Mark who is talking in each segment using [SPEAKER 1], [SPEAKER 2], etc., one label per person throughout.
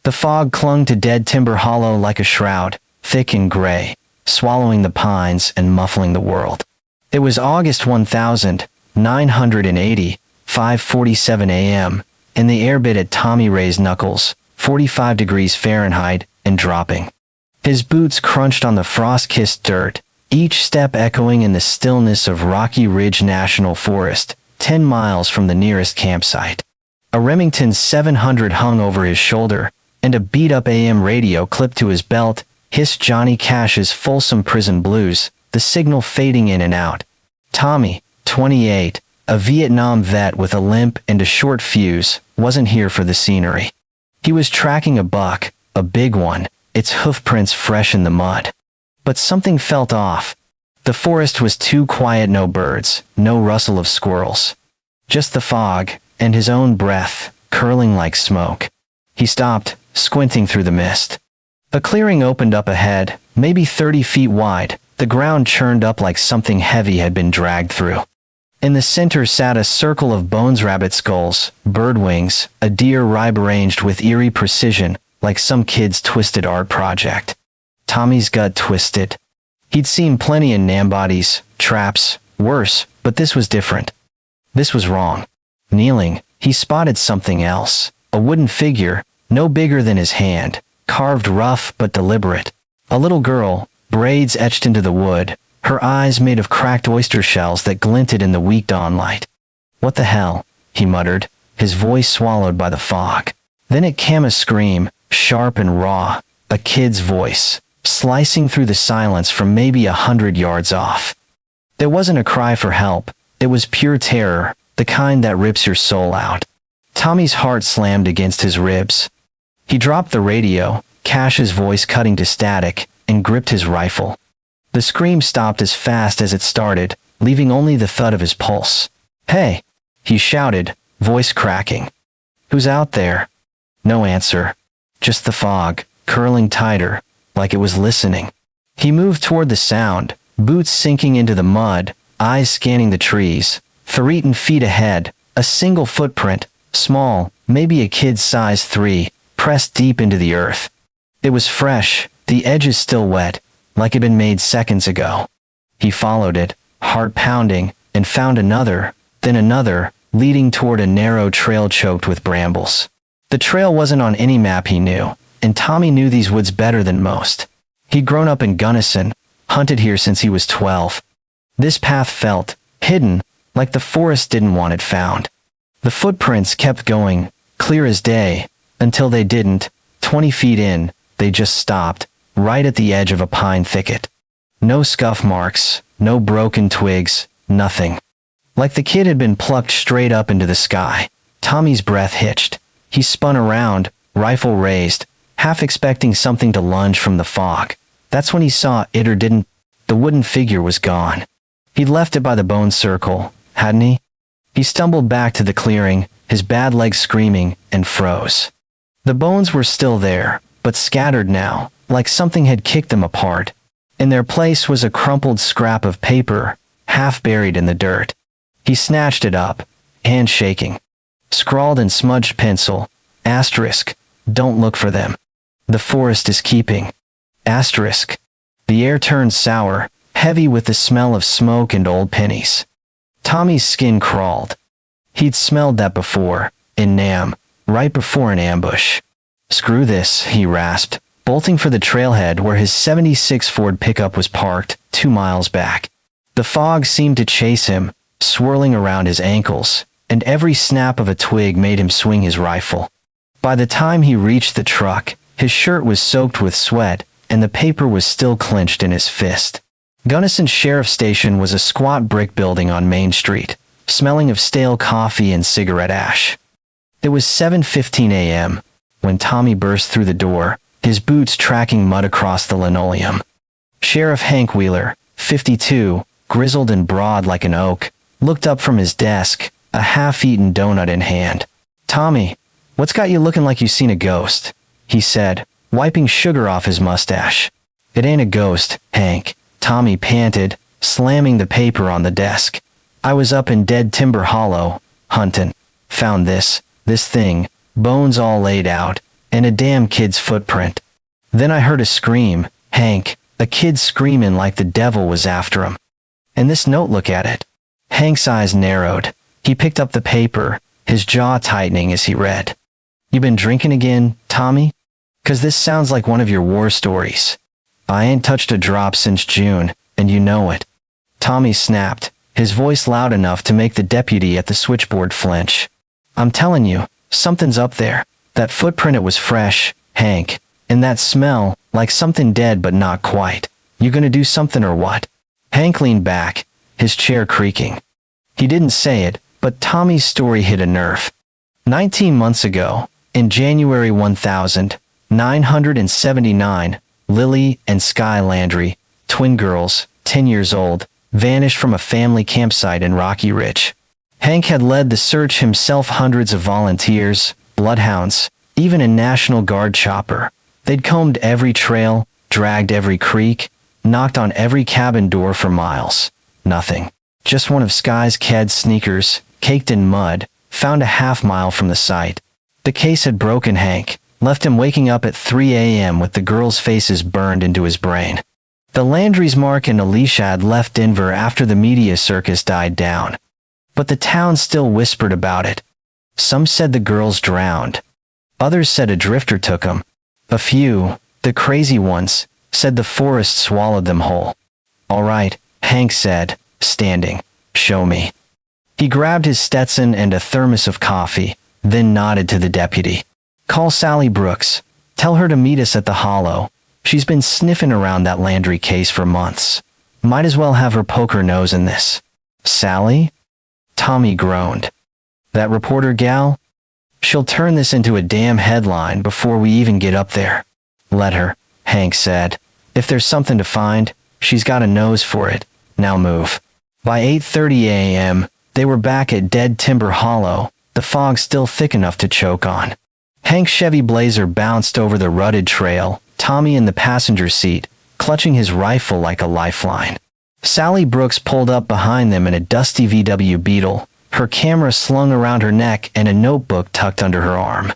[SPEAKER 1] The fog clung to Dead Timber Hollow like a shroud, thick and gray, swallowing the pines and muffling the world. It was August 1980, 5:47 a.m., and the air bit at Tommy Ray's knuckles, 45 degrees Fahrenheit, and dropping. His boots crunched on the frost-kissed dirt, each step echoing in the stillness of Rocky Ridge National Forest, 10 miles from the nearest campsite. A Remington 700 hung over his shoulder, and a beat-up AM radio clipped to his belt hissed Johnny Cash's Folsom Prison Blues, the signal fading in and out. Tommy, 28, a Vietnam vet with a limp and a short fuse, wasn't here for the scenery. He was tracking a buck, a big one, its hoofprints fresh in the mud. But something felt off. The forest was too quiet, no birds, no rustle of squirrels. Just the fog, and his own breath, curling like smoke. He stopped, squinting through the mist. A clearing opened up ahead, maybe 30 feet wide. The ground churned up like something heavy had been dragged through. In the center sat a circle of bones, rabbit skulls, bird wings, a deer rib arranged with eerie precision, like some kid's twisted art project. Tommy's gut twisted. He'd seen plenty in Nam bodies, traps, worse, but this was different. This was wrong. Kneeling, he spotted something else. A wooden figure, no bigger than his hand, carved rough but deliberate. A little girl, braids etched into the wood, her eyes made of cracked oyster shells that glinted in the weak dawn light. "What the hell?" he muttered, his voice swallowed by the fog. Then it came, a scream, sharp and raw, a kid's voice, slicing through the silence from maybe 100 yards off. There wasn't a cry for help, it was pure terror, the kind that rips your soul out. Tommy's heart slammed against his ribs. He dropped the radio, Cash's voice cutting to static, and gripped his rifle. The scream stopped as fast as it started, leaving only the thud of his pulse. "Hey!" he shouted, voice cracking. "Who's out there?" No answer. Just the fog, curling tighter, like it was listening. He moved toward the sound, boots sinking into the mud, eyes scanning the trees. 3 feet ahead, a single footprint, small, maybe a kid's size 3, pressed deep into the earth. It was fresh, the edges still wet, like it had been made seconds ago. He followed it, heart pounding, and found another, then another, leading toward a narrow trail choked with brambles. The trail wasn't on any map he knew, and Tommy knew these woods better than most. He'd grown up in Gunnison, hunted here since he was 12. This path felt hidden, like the forest didn't want it found. The footprints kept going, clear as day, until they didn't. 20 feet in, they just stopped, right at the edge of a pine thicket. No scuff marks, no broken twigs, nothing. Like the kid had been plucked straight up into the sky. Tommy's breath hitched. He spun around, rifle raised, half expecting something to lunge from the fog. That's when he saw it, or didn't. The wooden figure was gone. He'd left it by the bone circle, hadn't he? He stumbled back to the clearing, his bad legs screaming, and froze. The bones were still there, but scattered now, like something had kicked them apart. In their place was a crumpled scrap of paper, half buried in the dirt. He snatched it up, hand shaking. Scrawled in smudged pencil, asterisk, don't look for them. The forest is keeping. Asterisk. The air turned sour, heavy with the smell of smoke and old pennies. Tommy's skin crawled. He'd smelled that before, in Nam, right before an ambush. Screw this, he rasped, bolting for the trailhead where his '76 Ford pickup was parked, 2 miles back. The fog seemed to chase him, swirling around his ankles, and every snap of a twig made him swing his rifle. By the time he reached the truck, his shirt was soaked with sweat, and the paper was still clenched in his fist. Gunnison Sheriff Station was a squat brick building on Main Street, smelling of stale coffee and cigarette ash. It was 7:15 a.m. when Tommy burst through the door, his boots tracking mud across the linoleum. Sheriff Hank Wheeler, 52, grizzled and broad like an oak, looked up from his desk, a half-eaten donut in hand. "Tommy, what's got you looking like you seen a ghost?" he said, wiping sugar off his mustache. "It ain't a ghost, Hank," Tommy panted, slamming the paper on the desk. "I was up in Dead Timber Hollow, huntin'. Found this thing, bones all laid out, and a damn kid's footprint. Then I heard a scream, Hank, a kid screaming like the devil was after him. And this note, look at it. Hank's eyes narrowed. He picked up the paper, his jaw tightening as he read. You been drinking again, Tommy? 'Cause this sounds like one of your war stories. I ain't touched a drop since June, and you know it. Tommy snapped, his voice loud enough to make the deputy at the switchboard flinch. I'm telling you, something's up there. That footprint, it was fresh, Hank. And that smell, like something dead but not quite. You gonna do something or what? Hank leaned back, his chair creaking. He didn't say it, but Tommy's story hit a nerve. 19 months ago, in January 1979, Lily and Sky Landry, twin girls, 10 years old, vanished from a family campsite in Rocky Ridge. Hank had led the search himself, hundreds of volunteers, bloodhounds, even a National Guard chopper. They'd combed every trail, dragged every creek, knocked on every cabin door for miles. Nothing. Just one of Sky's Keds sneakers, caked in mud, found a half-mile from the site. The case had broken Hank, left him waking up at 3 a.m. with the girls' faces burned into his brain. The Landrys, Mark and Alicia, had left Denver after the media circus died down. But the town still whispered about it. Some said the girls drowned. Others said a drifter took them. A few, the crazy ones, said the forest swallowed them whole. All right, Hank said, standing. Show me. He grabbed his Stetson and a thermos of coffee, then nodded to the deputy. Call Sally Brooks. Tell her to meet us at the Hollow. She's been sniffing around that Landry case for months. Might as well have her poke her nose in this. Sally? Tommy groaned. That reporter gal? She'll turn this into a damn headline before we even get up there. Let her, Hank said. If there's something to find, she's got a nose for it. Now move. By 8:30 a.m., they were back at Dead Timber Hollow, the fog still thick enough to choke on. Hank's Chevy Blazer bounced over the rutted trail, Tommy in the passenger seat, clutching his rifle like a lifeline. Sally Brooks pulled up behind them in a dusty VW Beetle, her camera slung around her neck and a notebook tucked under her arm.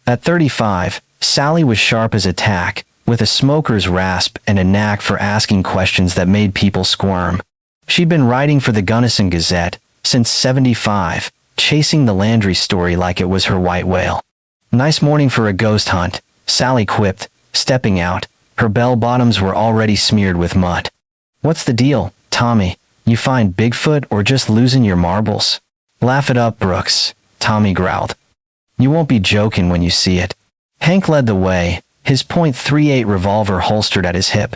[SPEAKER 1] At 35, Sally was sharp as a tack, with a smoker's rasp and a knack for asking questions that made people squirm. She'd been writing for the Gunnison Gazette since '75, chasing the Landry story like it was her white whale. Nice morning for a ghost hunt, Sally quipped, stepping out. Her bell-bottoms were already smeared with mud. What's the deal, Tommy? You find Bigfoot or just losing your marbles? Laugh it up, Brooks, Tommy growled. You won't be joking when you see it. Hank led the way, his .38 revolver holstered at his hip.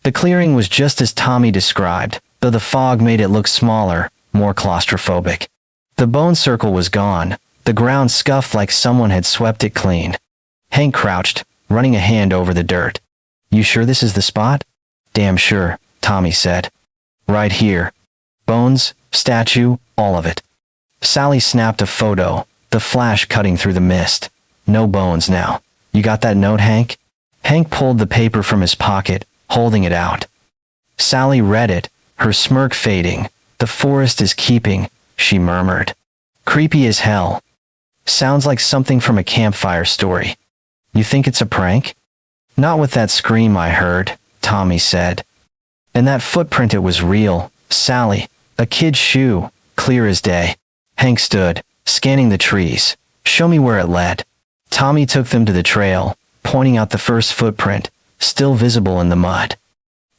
[SPEAKER 1] The clearing was just as Tommy described, though the fog made it look smaller, more claustrophobic. The bone circle was gone, the ground scuffed like someone had swept it clean. Hank crouched, running a hand over the dirt. You sure this is the spot? Damn sure, Tommy said. Right here. Bones, statue, all of it. Sally snapped a photo, the flash cutting through the mist. No bones now. You got that note, Hank? Hank pulled the paper from his pocket, holding it out. Sally read it, her smirk fading. The forest is keeping, she murmured. Creepy as hell. Sounds like something from a campfire story. You think it's a prank? Not with that scream I heard, Tommy said. And that footprint, it was real, Sally. A kid's shoe, clear as day. Hank stood, scanning the trees. Show me where it led. Tommy took them to the trail, pointing out the first footprint, still visible in the mud.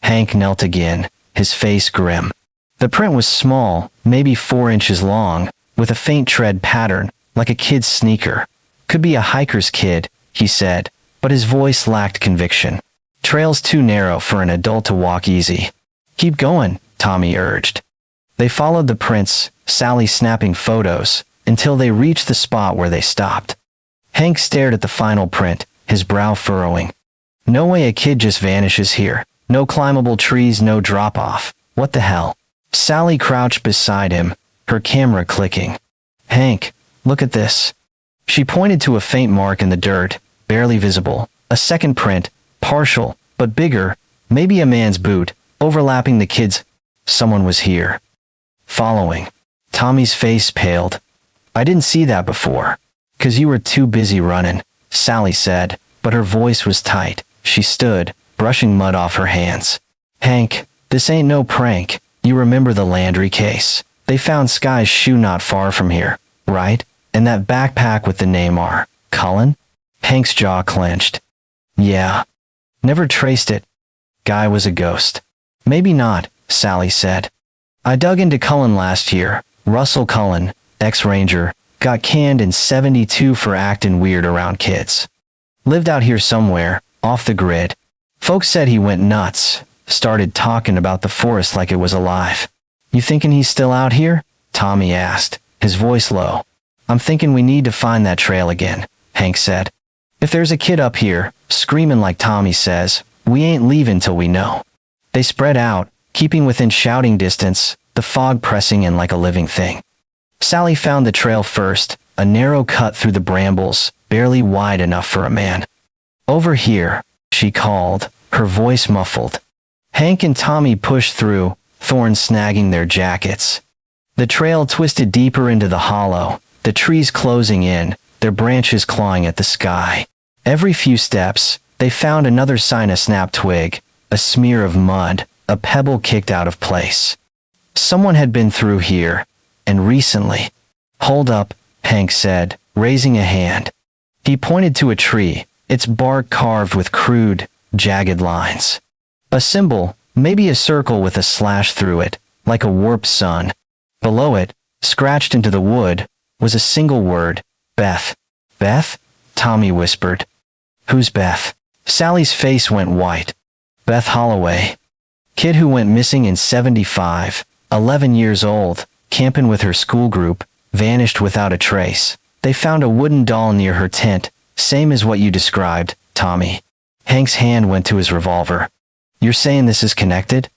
[SPEAKER 1] Hank knelt again, his face grim. The print was small, maybe 4 inches long, with a faint tread pattern, like a kid's sneaker. Could be a hiker's kid, he said, but his voice lacked conviction. Trail's too narrow for an adult to walk easy. Keep going, Tommy urged. They followed the prints, Sally snapping photos, until they reached the spot where they stopped. Hank stared at the final print, his brow furrowing. No way a kid just vanishes here. No climbable trees, no drop-off. What the hell? Sally crouched beside him, her camera clicking. Hank, look at this. She pointed to a faint mark in the dirt, barely visible. A second print, partial, but bigger, maybe a man's boot, overlapping the kid's. Someone was here. Following. Tommy's face paled. I didn't see that before. 'Cause you were too busy running, Sally said, but her voice was tight. She stood, brushing mud off her hands. Hank, this ain't no prank. You remember the Landry case? They found Sky's shoe not far from here, right? And that backpack with the name R. Cullen? Hank's jaw clenched. Yeah. Never traced it. Guy was a ghost. Maybe not, Sally said. I dug into Cullen last year. Russell Cullen, ex-ranger, got canned in '72 for acting weird around kids. Lived out here somewhere, off the grid. Folks said he went nuts, started talking about the forest like it was alive. You thinking he's still out here? Tommy asked, his voice low. I'm thinking we need to find that trail again, Hank said. If there's a kid up here, screaming like Tommy says, we ain't leaving till we know. They spread out, keeping within shouting distance, the fog pressing in like a living thing. Sally found the trail first, a narrow cut through the brambles, barely wide enough for a man. Over here, she called, her voice muffled. Hank and Tommy pushed through, thorns snagging their jackets. The trail twisted deeper into the hollow, the trees closing in, their branches clawing at the sky. Every few steps, they found another sign: a snapped twig, a smear of mud, a pebble kicked out of place. Someone had been through here, and recently. Hold up, Hank said, raising a hand. He pointed to a tree, its bark carved with crude, jagged lines. A symbol, maybe a circle with a slash through it, like a warped sun. Below it, scratched into the wood, was a single word: Beth. Beth? Tommy whispered. Who's Beth? Sally's face went white. Beth Holloway. Kid who went missing in '75, 11 years old, camping with her school group, vanished without a trace. They found a wooden doll near her tent, same as what you described, Tommy. Hank's hand went to his revolver. You're saying this is connected?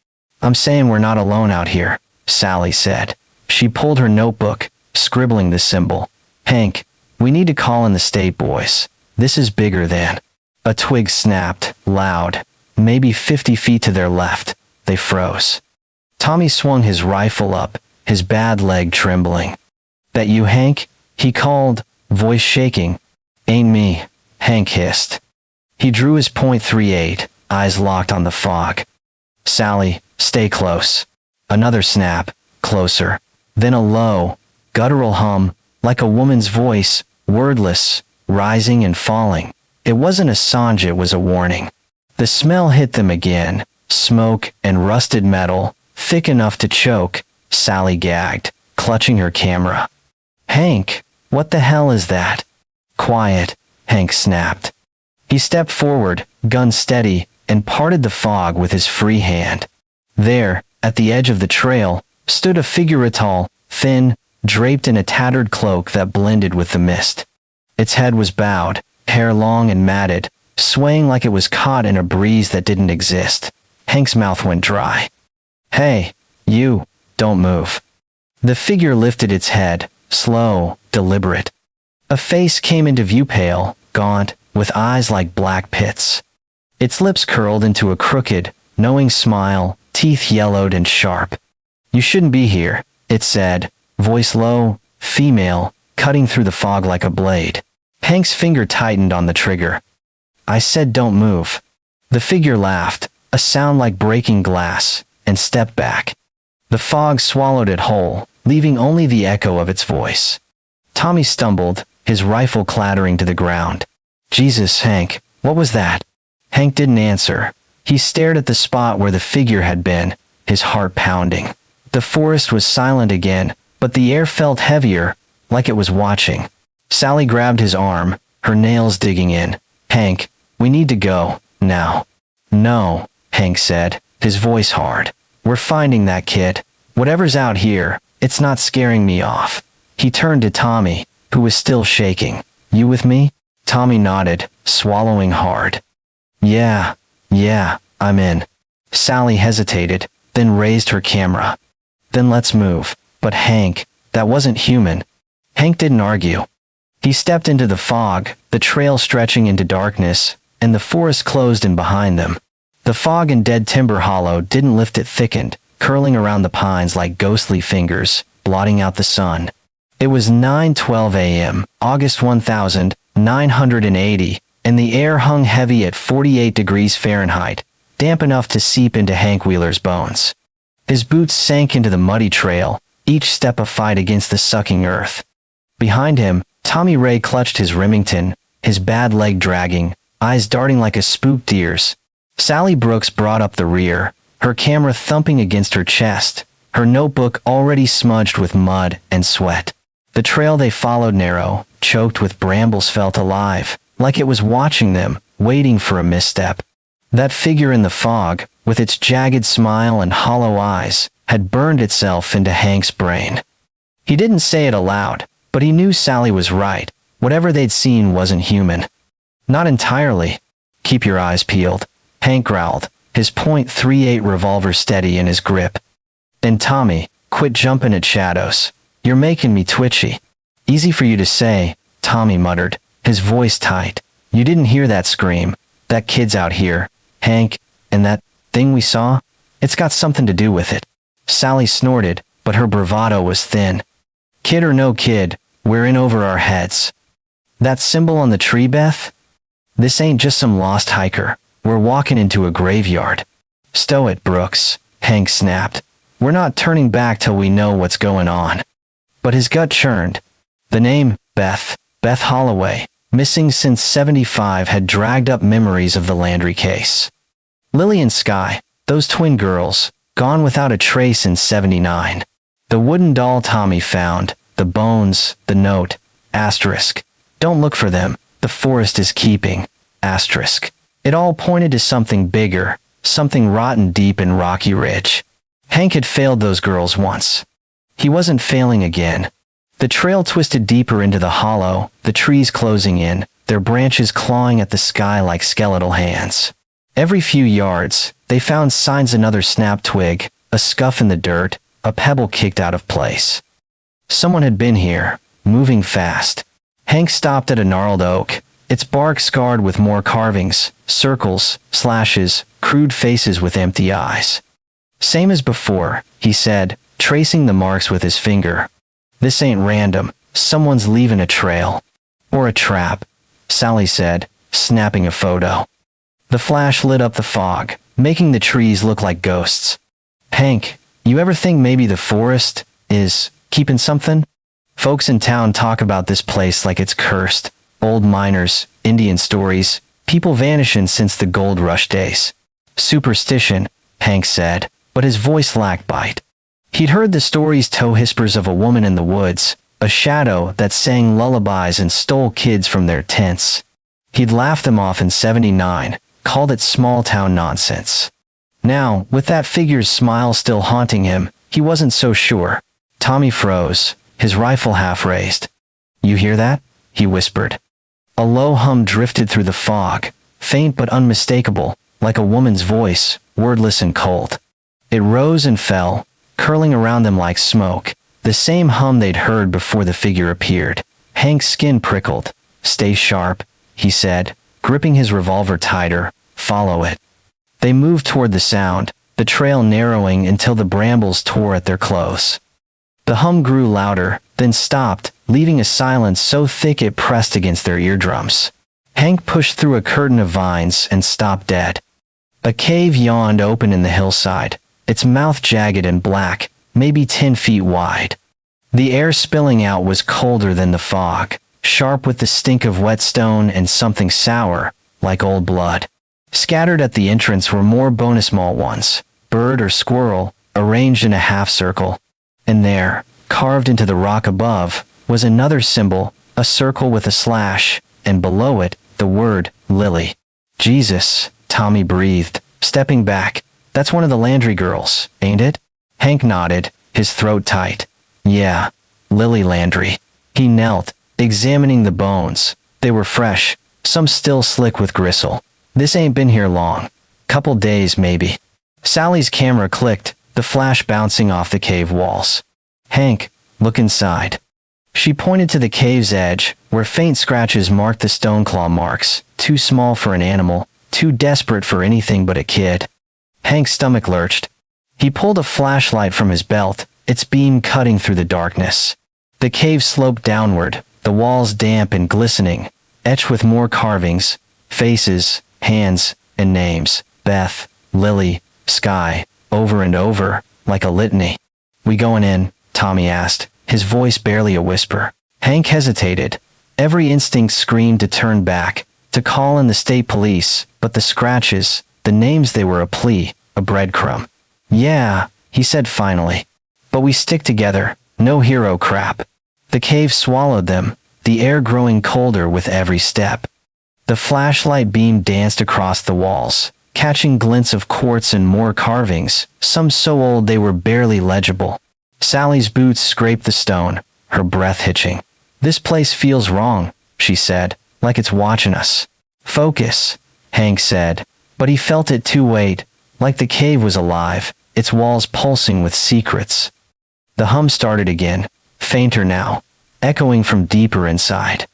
[SPEAKER 1] I'm saying we're not alone out here, Sally said. She pulled her notebook, scribbling the symbol. Hank, we need to call in the state boys. This is bigger than. A twig snapped, loud, maybe 50 feet to their left. They froze. Tommy swung his rifle up, his bad leg trembling. That you, Hank? He called, voice shaking. Ain't me, Hank hissed. He drew his .38, eyes locked on the fog. Sally, stay close. Another snap, closer. Then a low, guttural hum, like a woman's voice, wordless, rising and falling. It wasn't a songe, it was a warning. The smell hit them again, smoke and rusted metal, thick enough to choke. Sally gagged, clutching her camera. Hank, what the hell is that? Quiet, Hank snapped. He stepped forward, gun steady, and parted the fog with his free hand. There, at the edge of the trail, stood a figure, tall, thin, draped in a tattered cloak that blended with the mist. Its head was bowed, hair long and matted, swaying like it was caught in a breeze that didn't exist. Hank's mouth went dry. Hey, you, don't move. The figure lifted its head, slow, deliberate. A face came into view, pale, gaunt, with eyes like black pits. Its lips curled into a crooked, knowing smile, teeth yellowed and sharp. You shouldn't be here, it said, voice low, female, cutting through the fog like a blade. Hank's finger tightened on the trigger. I said don't move. The figure laughed, a sound like breaking glass, and stepped back. The fog swallowed it whole, leaving only the echo of its voice. Tommy stumbled, his rifle clattering to the ground. Jesus, Hank, what was that? Hank didn't answer. He stared at the spot where the figure had been, his heart pounding. The forest was silent again, but the air felt heavier, like it was watching. Sally grabbed his arm, her nails digging in. Hank, we need to go, now. No, Hank said, his voice hard. We're finding that kid. Whatever's out here, it's not scaring me off. He turned to Tommy, who was still shaking. You with me? Tommy nodded, swallowing hard. Yeah, I'm in. Sally hesitated, then raised her camera. Then let's move. But Hank, that wasn't human. Hank didn't argue. He stepped into the fog, the trail stretching into darkness, and the forest closed in behind them. The fog and dead timber hollow didn't lift, it thickened, curling around the pines like ghostly fingers, blotting out the sun. It was 9:12 a.m., August 1000, 980, and the air hung heavy at 48 degrees Fahrenheit, damp enough to seep into Hank Wheeler's bones. His boots sank into the muddy trail, each step a fight against the sucking earth. Behind him, Tommy Ray clutched his Remington, his bad leg dragging, eyes darting like a spooked deer's. Sally Brooks brought up the rear, her camera thumping against her chest, her notebook already smudged with mud and sweat. The trail they followed, narrow, choked with brambles, felt alive, like it was watching them, waiting for a misstep. That figure in the fog, with its jagged smile and hollow eyes, had burned itself into Hank's brain. He didn't say it aloud, but he knew Sally was right. Whatever they'd seen wasn't human. Not entirely. Keep your eyes peeled, Hank growled, his .38 revolver steady in his grip. And Tommy, quit jumping at shadows. You're making me twitchy. Easy for you to say, Tommy muttered, his voice tight. You didn't hear that scream. That kid's out here, Hank, and that thing we saw? It's got something to do with it. Sally snorted, but her bravado was thin. Kid or no kid, we're in over our heads. That symbol on the tree, Beth? This ain't just some lost hiker. We're walking into a graveyard. Stow it, Brooks, Hank snapped. We're not turning back till we know what's going on. But his gut churned. The name, Beth Holloway, missing since '75, had dragged up memories of the Landry case. Lily and Sky, those twin girls, gone without a trace in '79. The wooden doll Tommy found, the bones, the note, asterisk. Don't look for them, the forest is keeping, asterisk. It all pointed to something bigger, something rotten deep in Rocky Ridge. Hank had failed those girls once. He wasn't failing again. The trail twisted deeper into the hollow, the trees closing in, their branches clawing at the sky like skeletal hands. Every few yards, they found signs: another snapped twig, a scuff in the dirt, a pebble kicked out of place. Someone had been here, moving fast. Hank stopped at a gnarled oak, its bark scarred with more carvings, circles, slashes, crude faces with empty eyes. Same as before, he said, tracing the marks with his finger. This ain't random. Someone's leaving a trail. Or a trap, Sally said, snapping a photo. The flash lit up the fog, making the trees look like ghosts. Hank, you ever think maybe the forest is keeping something? Folks in town talk about this place like it's cursed. Old miners, Indian stories, people vanishing since the gold rush days. Superstition, Hank said, but his voice lacked bite. He'd heard the stories, whispers of a woman in the woods, a shadow that sang lullabies and stole kids from their tents. He'd laughed them off in '79, called it small-town nonsense. Now, with that figure's smile still haunting him, he wasn't so sure. Tommy froze, his rifle half raised. You hear that? He whispered. A low hum drifted through the fog, faint but unmistakable, like a woman's voice, wordless and cold. It rose and fell, curling around them like smoke, the same hum they'd heard before the figure appeared. Hank's skin prickled. Stay sharp, he said, gripping his revolver tighter. Follow it. They moved toward the sound, the trail narrowing until the brambles tore at their clothes. The hum grew louder, then stopped, leaving a silence so thick it pressed against their eardrums. Hank pushed through a curtain of vines and stopped dead. A cave yawned open in the hillside, its mouth jagged and black, maybe 10 feet wide. The air spilling out was colder than the fog, sharp with the stink of wet stone and something sour, like old blood. Scattered at the entrance were more bonus malt ones, bird or squirrel, arranged in a half circle. And there, carved into the rock above, was another symbol, a circle with a slash, and below it, the word, Lily. Jesus, Tommy breathed, stepping back. That's one of the Landry girls, ain't it? Hank nodded, his throat tight. Yeah, Lily Landry. He knelt, examining the bones. They were fresh, some still slick with gristle. This ain't been here long. Couple days, maybe. Sally's camera clicked, the flash bouncing off the cave walls. Hank, look inside. She pointed to the cave's edge, where faint scratches marked the stone claw marks, too small for an animal, too desperate for anything but a kid. Hank's stomach lurched. He pulled a flashlight from his belt, its beam cutting through the darkness. The cave sloped downward, the walls damp and glistening, etched with more carvings, faces, hands, and names. Beth, Lily, Sky, over and over, like a litany. "We going in?" Tommy asked, his voice barely a whisper. Hank hesitated. Every instinct screamed to turn back, to call in the state police, but the scratches, the names, they were a plea, a breadcrumb. "Yeah," he said finally. "But we stick together, no hero crap." The cave swallowed them, the air growing colder with every step. The flashlight beam danced across the walls, catching glints of quartz and more carvings, some so old they were barely legible. Sally's boots scraped the stone, her breath hitching. "This place feels wrong," she said, "like it's watching us." "Focus," Hank said, but he felt it too late, like the cave was alive, its walls pulsing with secrets. The hum started again, fainter now, echoing from deeper inside.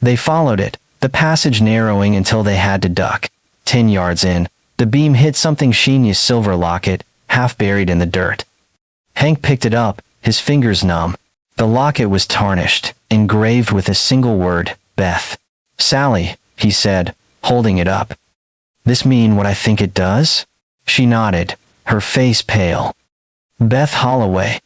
[SPEAKER 1] They followed it, the passage narrowing until they had to duck. 10 yards in, the beam hit something shiny, a silver locket, half buried in the dirt. Hank picked it up, his fingers numb. The locket was tarnished, engraved with a single word, Beth. "Sally," he said, holding it up. "This mean what I think it does?" She nodded, her face pale. "Beth Holloway.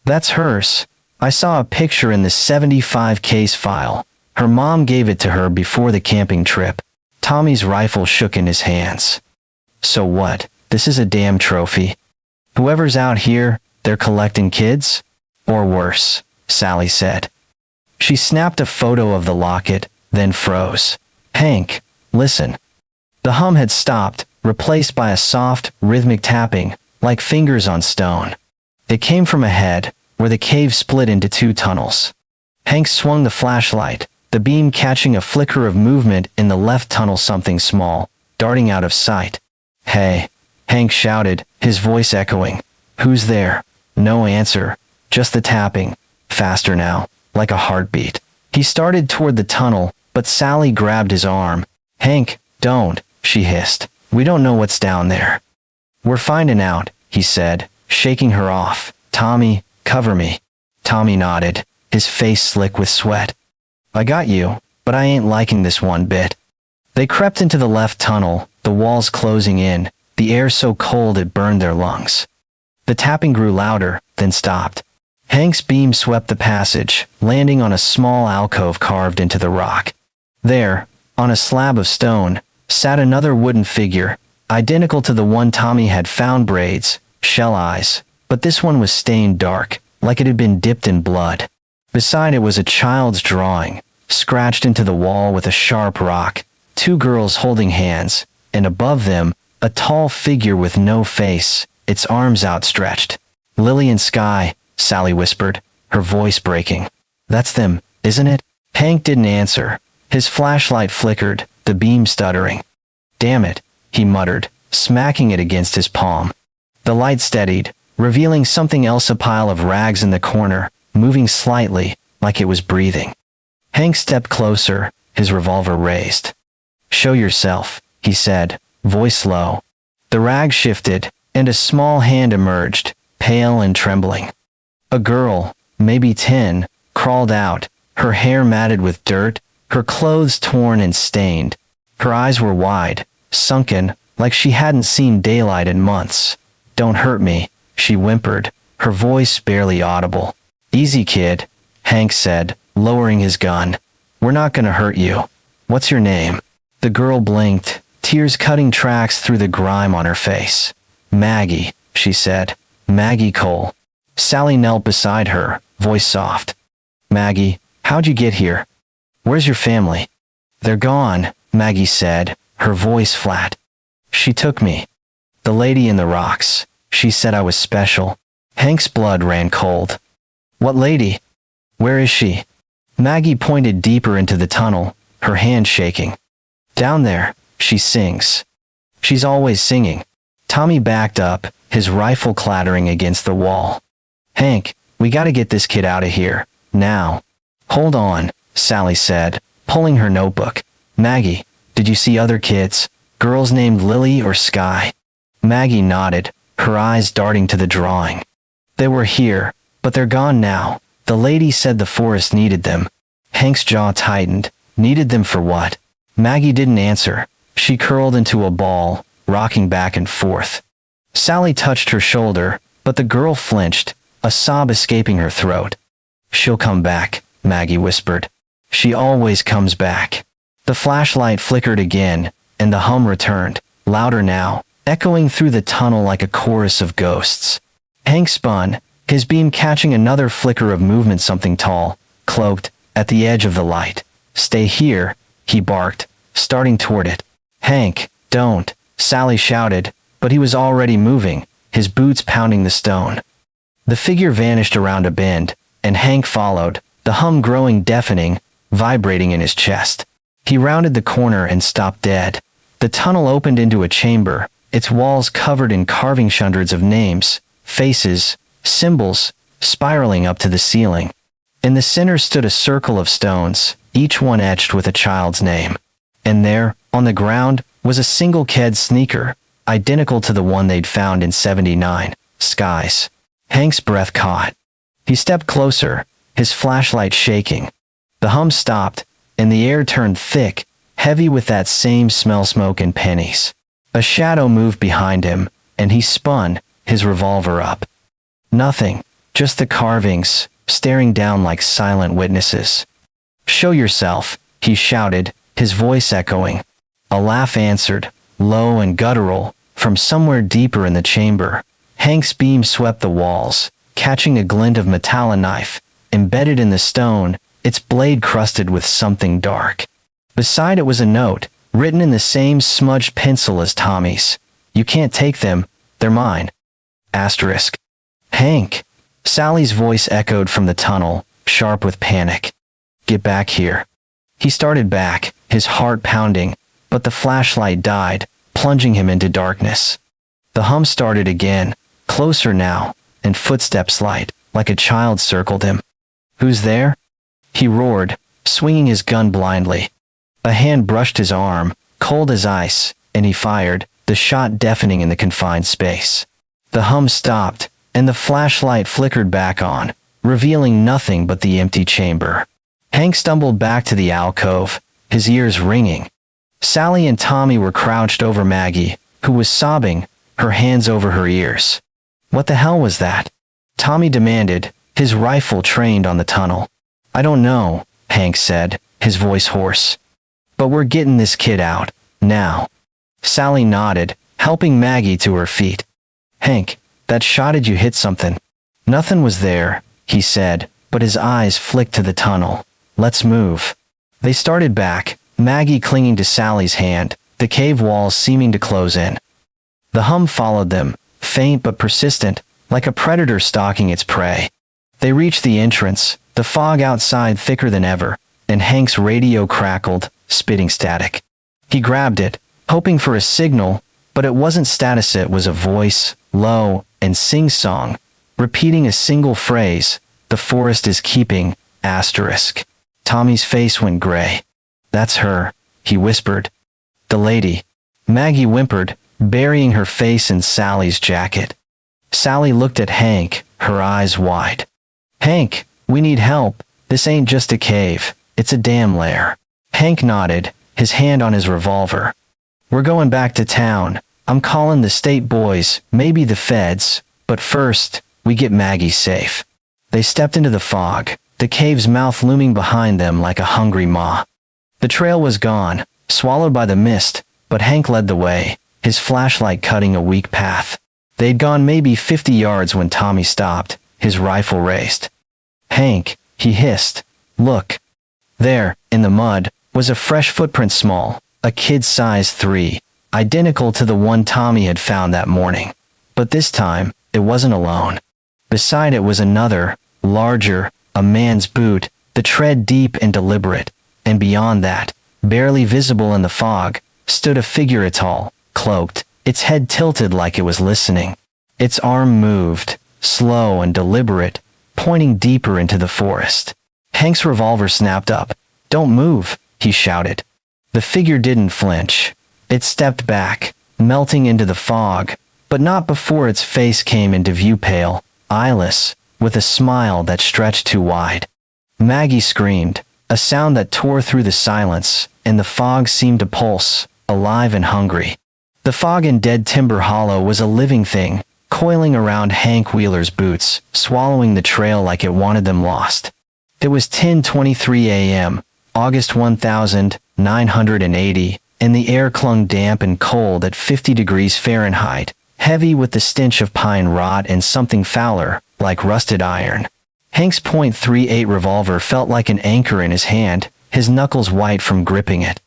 [SPEAKER 1] That's hers. I saw a picture in the 75 case file. Her mom gave it to her before the camping trip." Tommy's rifle shook in his hands. "So what? This is a damn trophy. Whoever's out here, they're collecting kids? Or worse," Sally said. She snapped a photo of the locket, then froze. "Hank, listen." The hum had stopped, replaced by a soft, rhythmic tapping, like fingers on stone. It came from ahead, where the cave split into 2 tunnels. Hank swung the flashlight, the beam catching a flicker of movement in the left tunnel, something small, darting out of sight. "Hey," Hank shouted, his voice echoing. "Who's there?" No answer, just the tapping, faster now, like a heartbeat. He started toward the tunnel, but Sally grabbed his arm. "Hank, don't," she hissed. "We don't know what's down there." "We're finding out," he said, shaking her off. "Tommy, cover me." Tommy nodded, his face slick with sweat. "I got you, but I ain't liking this one bit." They crept into the left tunnel, the walls closing in, the air so cold it burned their lungs. The tapping grew louder, then stopped. Hank's beam swept the passage, landing on a small alcove carved into the rock. There, on a slab of stone, sat another wooden figure, identical to the one Tommy had found, braids, shell eyes, but this one was stained dark, like it had been dipped in blood. Beside it was a child's drawing, scratched into the wall with a sharp rock, 2 girls holding hands, and above them, a tall figure with no face, its arms outstretched. "Lily and Sky," Sally whispered, her voice breaking. "That's them, isn't it?" Hank didn't answer. His flashlight flickered, the beam stuttering. "Damn it," he muttered, smacking it against his palm. The light steadied, revealing something else, a pile of rags in the corner, moving slightly, like it was breathing. Hank stepped closer, his revolver raised. "Show yourself," he said, voice low. The rag shifted, and a small hand emerged, pale and trembling. A girl, maybe 10, crawled out, her hair matted with dirt, her clothes torn and stained. Her eyes were wide, sunken, like she hadn't seen daylight in months. "Don't hurt me," she whimpered, her voice barely audible. "Easy, kid," Hank said, lowering his gun. "We're not gonna hurt you. What's your name?" The girl blinked, tears cutting tracks through the grime on her face. "Maggie," she said. "Maggie Cole." Sally knelt beside her, voice soft. "Maggie, how'd you get here? Where's your family?" "They're gone," Maggie said, her voice flat. "She took me. The lady in the rocks. She said I was special." Hank's blood ran cold. "What lady? Where is she?" Maggie pointed deeper into the tunnel, her hand shaking. "Down there, she sings. She's always singing." Tommy backed up, his rifle clattering against the wall. "Hank, we gotta get this kid out of here, now." "Hold on," Sally said, pulling her notebook. "Maggie, did you see other kids? Girls named Lily or Sky?" Maggie nodded, her eyes darting to the drawing. "They were here, but they're gone now. The lady said the forest needed them." Hank's jaw tightened, Needed them for what? Maggie didn't answer. She curled into a ball, rocking back and forth. Sally touched her shoulder, but the girl flinched, a sob escaping her throat. She'll come back, Maggie whispered. She always comes back. The flashlight flickered again, and the hum returned, louder now, echoing through the tunnel like a chorus of ghosts. Hank spun, his beam catching another flicker of movement, something tall, cloaked, at the edge of the light. Stay here, he barked, starting toward it. Hank, don't, Sally shouted, but he was already moving, his boots pounding the stone. The figure vanished around a bend, and Hank followed, the hum growing deafening, vibrating in his chest. He rounded the corner and stopped dead. The tunnel opened into a chamber, its walls covered in carving, hundreds of names, faces, symbols, spiraling up to the ceiling. In the center stood a circle of stones, each one etched with a child's name. And there, on the ground, was a single kid sneaker, identical to the one they'd found in 79, Skies. Hank's breath caught. He stepped closer, his flashlight shaking. The hum stopped, and the air turned thick, heavy with that same smell, smoke and pennies. A shadow moved behind him, and he spun, his revolver up. Nothing, just the carvings, staring down like silent witnesses. Show yourself, he shouted, his voice echoing. A laugh answered, low and guttural, from somewhere deeper in the chamber. Hank's beam swept the walls, catching a glint of metal, a knife, embedded in the stone, its blade crusted with something dark. Beside it was a note, written in the same smudged pencil as Tommy's. You can't take them, they're mine. Asterisk. Hank! Sally's voice echoed from the tunnel, sharp with panic. Get back here. He started back, his heart pounding, but the flashlight died, plunging him into darkness. The hum started again, closer now, and footsteps light, like a child, circled him. Who's there? He roared, swinging his gun blindly. A hand brushed his arm, cold as ice, and he fired, the shot deafening in the confined space. The hum stopped, and the flashlight flickered back on, revealing nothing but the empty chamber. Hank stumbled back to the alcove, his ears ringing. Sally and Tommy were crouched over Maggie, who was sobbing, her hands over her ears. What the hell was that? Tommy demanded, his rifle trained on the tunnel. I don't know, Hank said, his voice hoarse. But we're getting this kid out, now. Sally nodded, helping Maggie to her feet. Hank, that shot, did you hit something? Nothing was there, he said, but his eyes flicked to the tunnel. Let's move. They started back, Maggie clinging to Sally's hand, the cave walls seeming to close in. The hum followed them, faint but persistent, like a predator stalking its prey. They reached the entrance, the fog outside thicker than ever, and Hank's radio crackled, spitting static. He grabbed it, hoping for a signal, but it wasn't status, it was a voice, low and sing-song, repeating a single phrase, the forest is keeping, asterisk. Tommy's face went gray. That's her, he whispered. The lady. Maggie whimpered, burying her face in Sally's jacket. Sally looked at Hank, her eyes wide. Hank, we need help. This ain't just a cave, it's a damn lair. Hank nodded, his hand on his revolver. We're going back to town. I'm calling the state boys, maybe the feds, but first, we get Maggie safe. They stepped into the fog, the cave's mouth looming behind them like a hungry maw. The trail was gone, swallowed by the mist, but Hank led the way, his flashlight cutting a weak path. They'd gone maybe 50 yards when Tommy stopped, his rifle raised. Hank, he hissed, look. There, in the mud, was a fresh footprint, small, a kid's size 3, identical to the one Tommy had found that morning. But this time, it wasn't alone. Beside it was another, larger, a man's boot, the tread deep and deliberate, and beyond that, barely visible in the fog, stood a figure tall, cloaked, its head tilted like it was listening. Its arm moved, slow and deliberate, pointing deeper into the forest. Hank's revolver snapped up. Don't move, he shouted. The figure didn't flinch. It stepped back, melting into the fog, but not before its face came into view, pale, eyeless, with a smile that stretched too wide. Maggie screamed, a sound that tore through the silence, and the fog seemed to pulse, alive and hungry. The fog in Dead Timber Hollow was a living thing, coiling around Hank Wheeler's boots, swallowing the trail like it wanted them lost. It was 10:23 a.m., August 1980, and the air clung damp and cold at 50 degrees Fahrenheit, heavy with the stench of pine rot and something fouler, like rusted iron. Hank's .38 revolver felt like an anchor in his hand, his knuckles white from gripping it.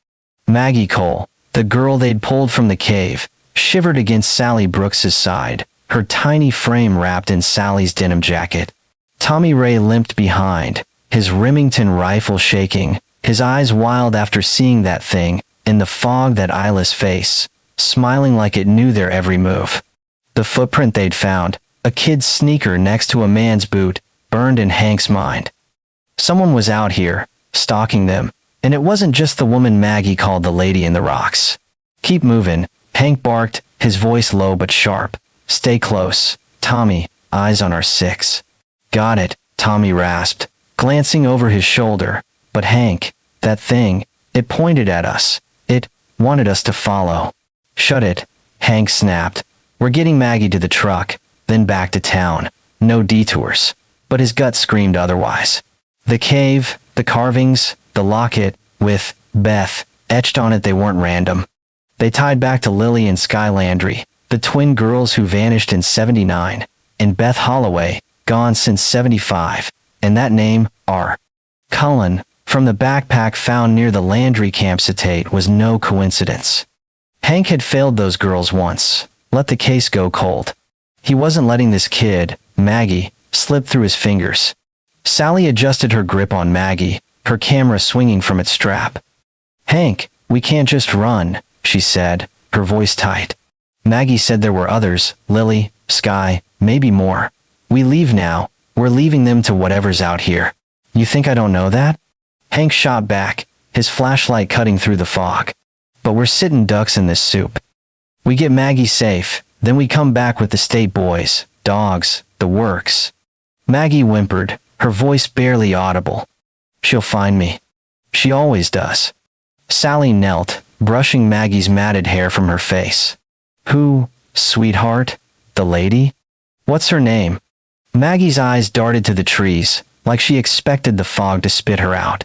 [SPEAKER 1] Maggie Cole, the girl they'd pulled from the cave, shivered against Sally Brooks's side, her tiny frame wrapped in Sally's denim jacket. Tommy Ray limped behind, his Remington rifle shaking, his eyes wild after seeing that thing, in the fog, that eyeless face, smiling like it knew their every move. The footprint they'd found, a kid's sneaker next to a man's boot, burned in Hank's mind. Someone was out here, stalking them, and it wasn't just the woman Maggie called the Lady in the Rocks. "Keep moving," Hank barked, his voice low but sharp. "Stay close, Tommy, eyes on our six." "Got it," Tommy rasped, glancing over his shoulder. "But Hank, that thing, it pointed at us. It wanted us to follow." "Shut it," Hank snapped. "We're getting Maggie to the truck, then back to town. No detours." But his gut screamed otherwise. The cave, the carvings, the locket, with Beth etched on it, they weren't random. They tied back to Lily and Sky Landry, the twin girls who vanished in '79, and Beth Holloway, gone since '75, and that name, R. Cullen, from the backpack found near the Landry campsite, was no coincidence. Hank had failed those girls once, let the case go cold. He wasn't letting this kid, Maggie, slip through his fingers. Sally adjusted her grip on Maggie, her camera swinging from its strap. "Hank, we can't just run," she said, her voice tight. "Maggie said there were others, Lily, Sky, maybe more. We leave now, we're leaving them to whatever's out here. You think I don't know that?" Hank shot back, his flashlight cutting through the fog. "But we're sitting ducks in this soup. We get Maggie safe, then we come back with the state boys, dogs, the works." Maggie whimpered, her voice barely audible. "She'll find me. She always does." Sally knelt, brushing Maggie's matted hair from her face. "Who, sweetheart? The lady? What's her name?" Maggie's eyes darted to the trees, like she expected the fog to spit her out.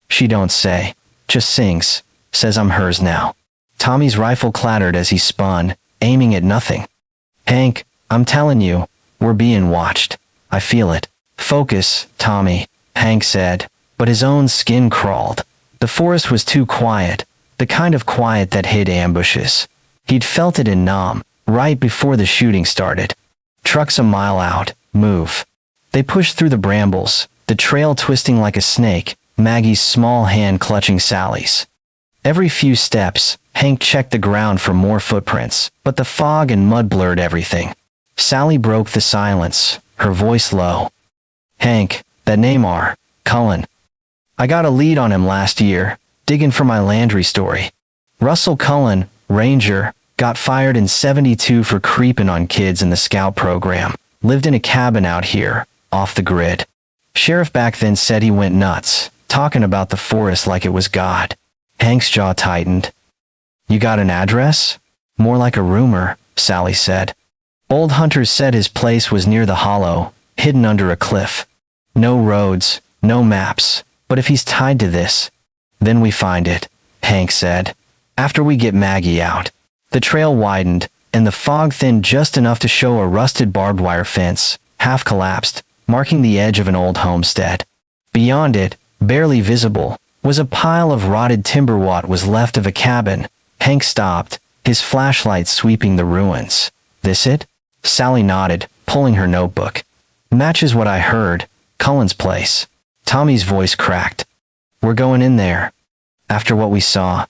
[SPEAKER 1] "She don't say, just sings, says I'm hers now." Tommy's rifle clattered as he spun, aiming at nothing. "Hank, I'm telling you, we're being watched. I feel it." "Focus, Tommy," Hank said, but his own skin crawled. The forest was too quiet, the kind of quiet that hid ambushes. He'd felt it in Nam, right before the shooting started. "Truck's a mile out, move." They pushed through the brambles, the trail twisting like a snake, Maggie's small hand clutching Sally's. Every few steps, Hank checked the ground for more footprints, but the fog and mud blurred everything. Sally broke the silence, her voice low. "Hank, that name R. Cullen. I got a lead on him last year, digging for my Landry story. Russell Cullen, Ranger, got fired in '72 for creeping on kids in the scout program, lived in a cabin out here, off the grid. Sheriff back then said he went nuts, talking about the forest like it was God." Hank's jaw tightened. "You got an address?" "More like a rumor," Sally said. "Old hunters said his place was near the hollow, hidden under a cliff. No roads, no maps, but if he's tied to this, then we find it," Hank said. "After we get Maggie out." The trail widened, and the fog thinned just enough to show a rusted barbed wire fence, half collapsed, marking the edge of an old homestead. Beyond it, barely visible, was a pile of rotted timber. What was left of a cabin. Hank stopped, his flashlight sweeping the ruins. "This it?" Sally nodded, pulling her notebook. "Matches what I heard. Cullen's place." Tommy's voice cracked. "We're going in there. After what we saw."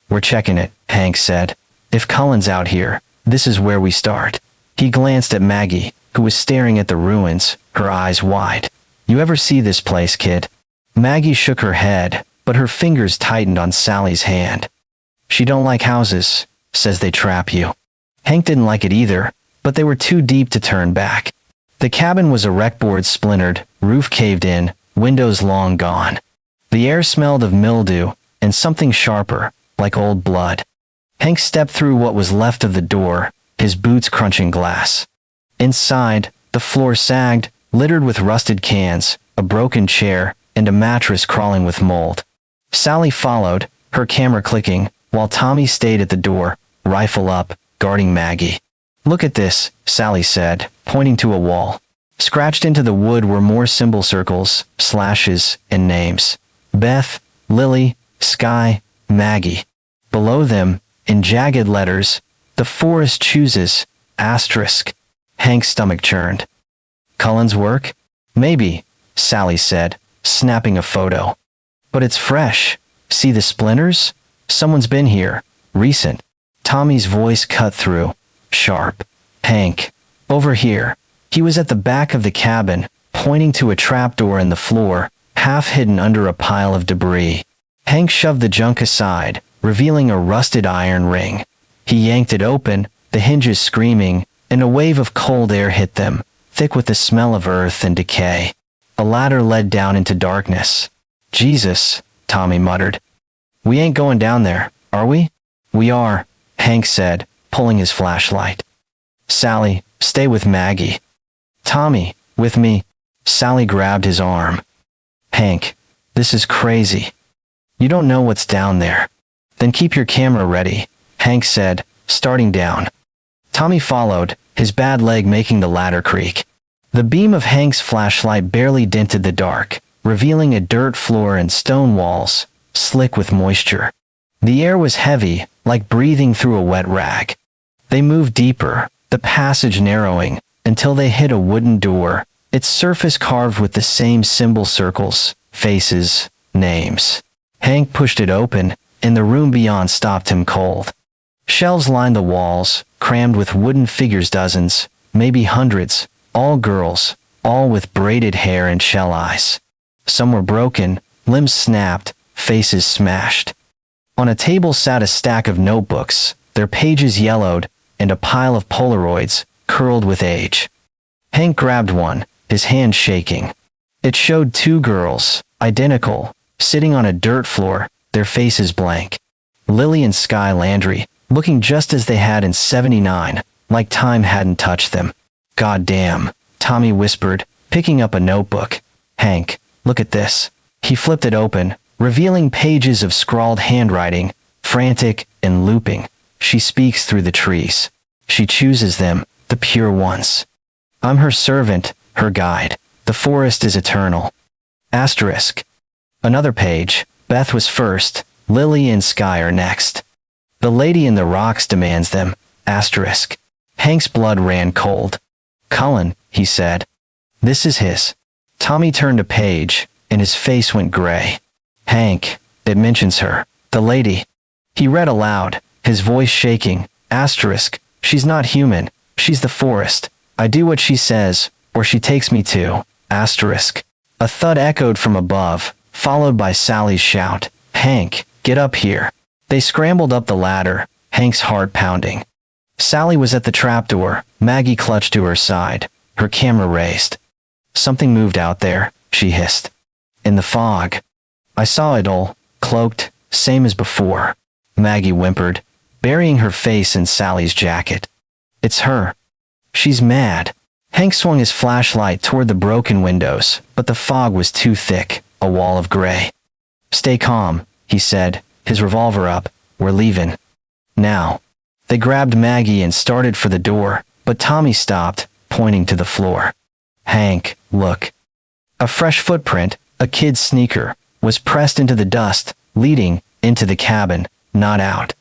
[SPEAKER 1] "We're checking it," Hank said. "If Cullen's out here, this is where we start." He glanced at Maggie, who was staring at the ruins, her eyes wide. "You ever see this place, kid?" Maggie shook her head, but her fingers tightened on Sally's hand. "She don't like houses, says they trap you." Hank didn't like it either, but they were too deep to turn back. The cabin was a wreck, board splintered, roof caved in, windows long gone. The air smelled of mildew and something sharper, like old blood. Hank stepped through what was left of the door, his boots crunching glass. Inside, the floor sagged, littered with rusted cans, a broken chair, and a mattress crawling with mold. Sally followed, her camera clicking, while Tommy stayed at the door, rifle up, guarding Maggie. "Look at this," Sally said, pointing to a wall. Scratched into the wood were more symbol circles, slashes, and names. Beth, Lily, Sky, Maggie. Below them, in jagged letters, "The forest chooses, asterisk." Hank's stomach churned. "Cullen's work?" "Maybe," Sally said, snapping a photo. "But it's fresh. See the splinters? Someone's been here. Recent." Tommy's voice cut through, sharp. "Hank. Over here." He was at the back of the cabin, pointing to a trapdoor in the floor, half hidden under a pile of debris. Hank shoved the junk aside, revealing a rusted iron ring. He yanked it open, the hinges screaming, and a wave of cold air hit them, thick with the smell of earth and decay. A ladder led down into darkness. "Jesus," Tommy muttered. "We ain't going down there, are we?" "We are," Hank said, pulling his flashlight. "Sally, stay with Maggie." "Tommy, with me." Sally grabbed his arm. "Hank, this is crazy. You don't know what's down there." "Then keep your camera ready," Hank said, starting down. Tommy followed, his bad leg making the ladder creak. The beam of Hank's flashlight barely dented the dark, revealing a dirt floor and stone walls, slick with moisture. The air was heavy, like breathing through a wet rag. They moved deeper, the passage narrowing, until they hit a wooden door, its surface carved with the same symbol circles, faces, names. Hank pushed it open, and the room beyond stopped him cold. Shelves lined the walls, crammed with wooden figures, dozens, maybe hundreds, all girls, all with braided hair and shell eyes. Some were broken, limbs snapped, faces smashed. On a table sat a stack of notebooks, their pages yellowed, and a pile of Polaroids, curled with age. Hank grabbed one, his hand shaking. It showed two girls, identical, sitting on a dirt floor, their faces blank. Lily and Sky Landry, looking just as they had in '79, like time hadn't touched them. "God damn," Tommy whispered, picking up a notebook. "Hank, look at this." He flipped it open, revealing pages of scrawled handwriting, frantic and looping. "She speaks through the trees. She chooses them, the pure ones. I'm her servant, her guide. The forest is eternal." Asterisk. Another page. Beth was first, Lily and Sky are next. "The lady in the rocks demands them." Asterisk. Hank's blood ran cold. "Cullen," he said. "This is his." Tommy turned a page, and his face went gray. "Hank, it mentions her. The lady." He read aloud, his voice shaking. Asterisk. "She's not human. She's the forest. I do what she says, or she takes me to." Asterisk. A thud echoed from above, followed by Sally's shout. "Hank, get up here." They scrambled up the ladder, Hank's heart pounding. Sally was at the trapdoor, Maggie clutched to her side, her camera raised. "Something moved out there," she hissed. "In the fog." "I saw it all, cloaked, same as before," Maggie whimpered, burying her face in Sally's jacket. "It's her. She's mad." Hank swung his flashlight toward the broken windows, but the fog was too thick, a wall of gray. "Stay calm," he said, his revolver up. "We're leaving. Now." They grabbed Maggie and started for the door, but Tommy stopped, pointing to the floor. "Hank, look." A fresh footprint, a kid's sneaker, was pressed into the dust, leading into the cabin, not out.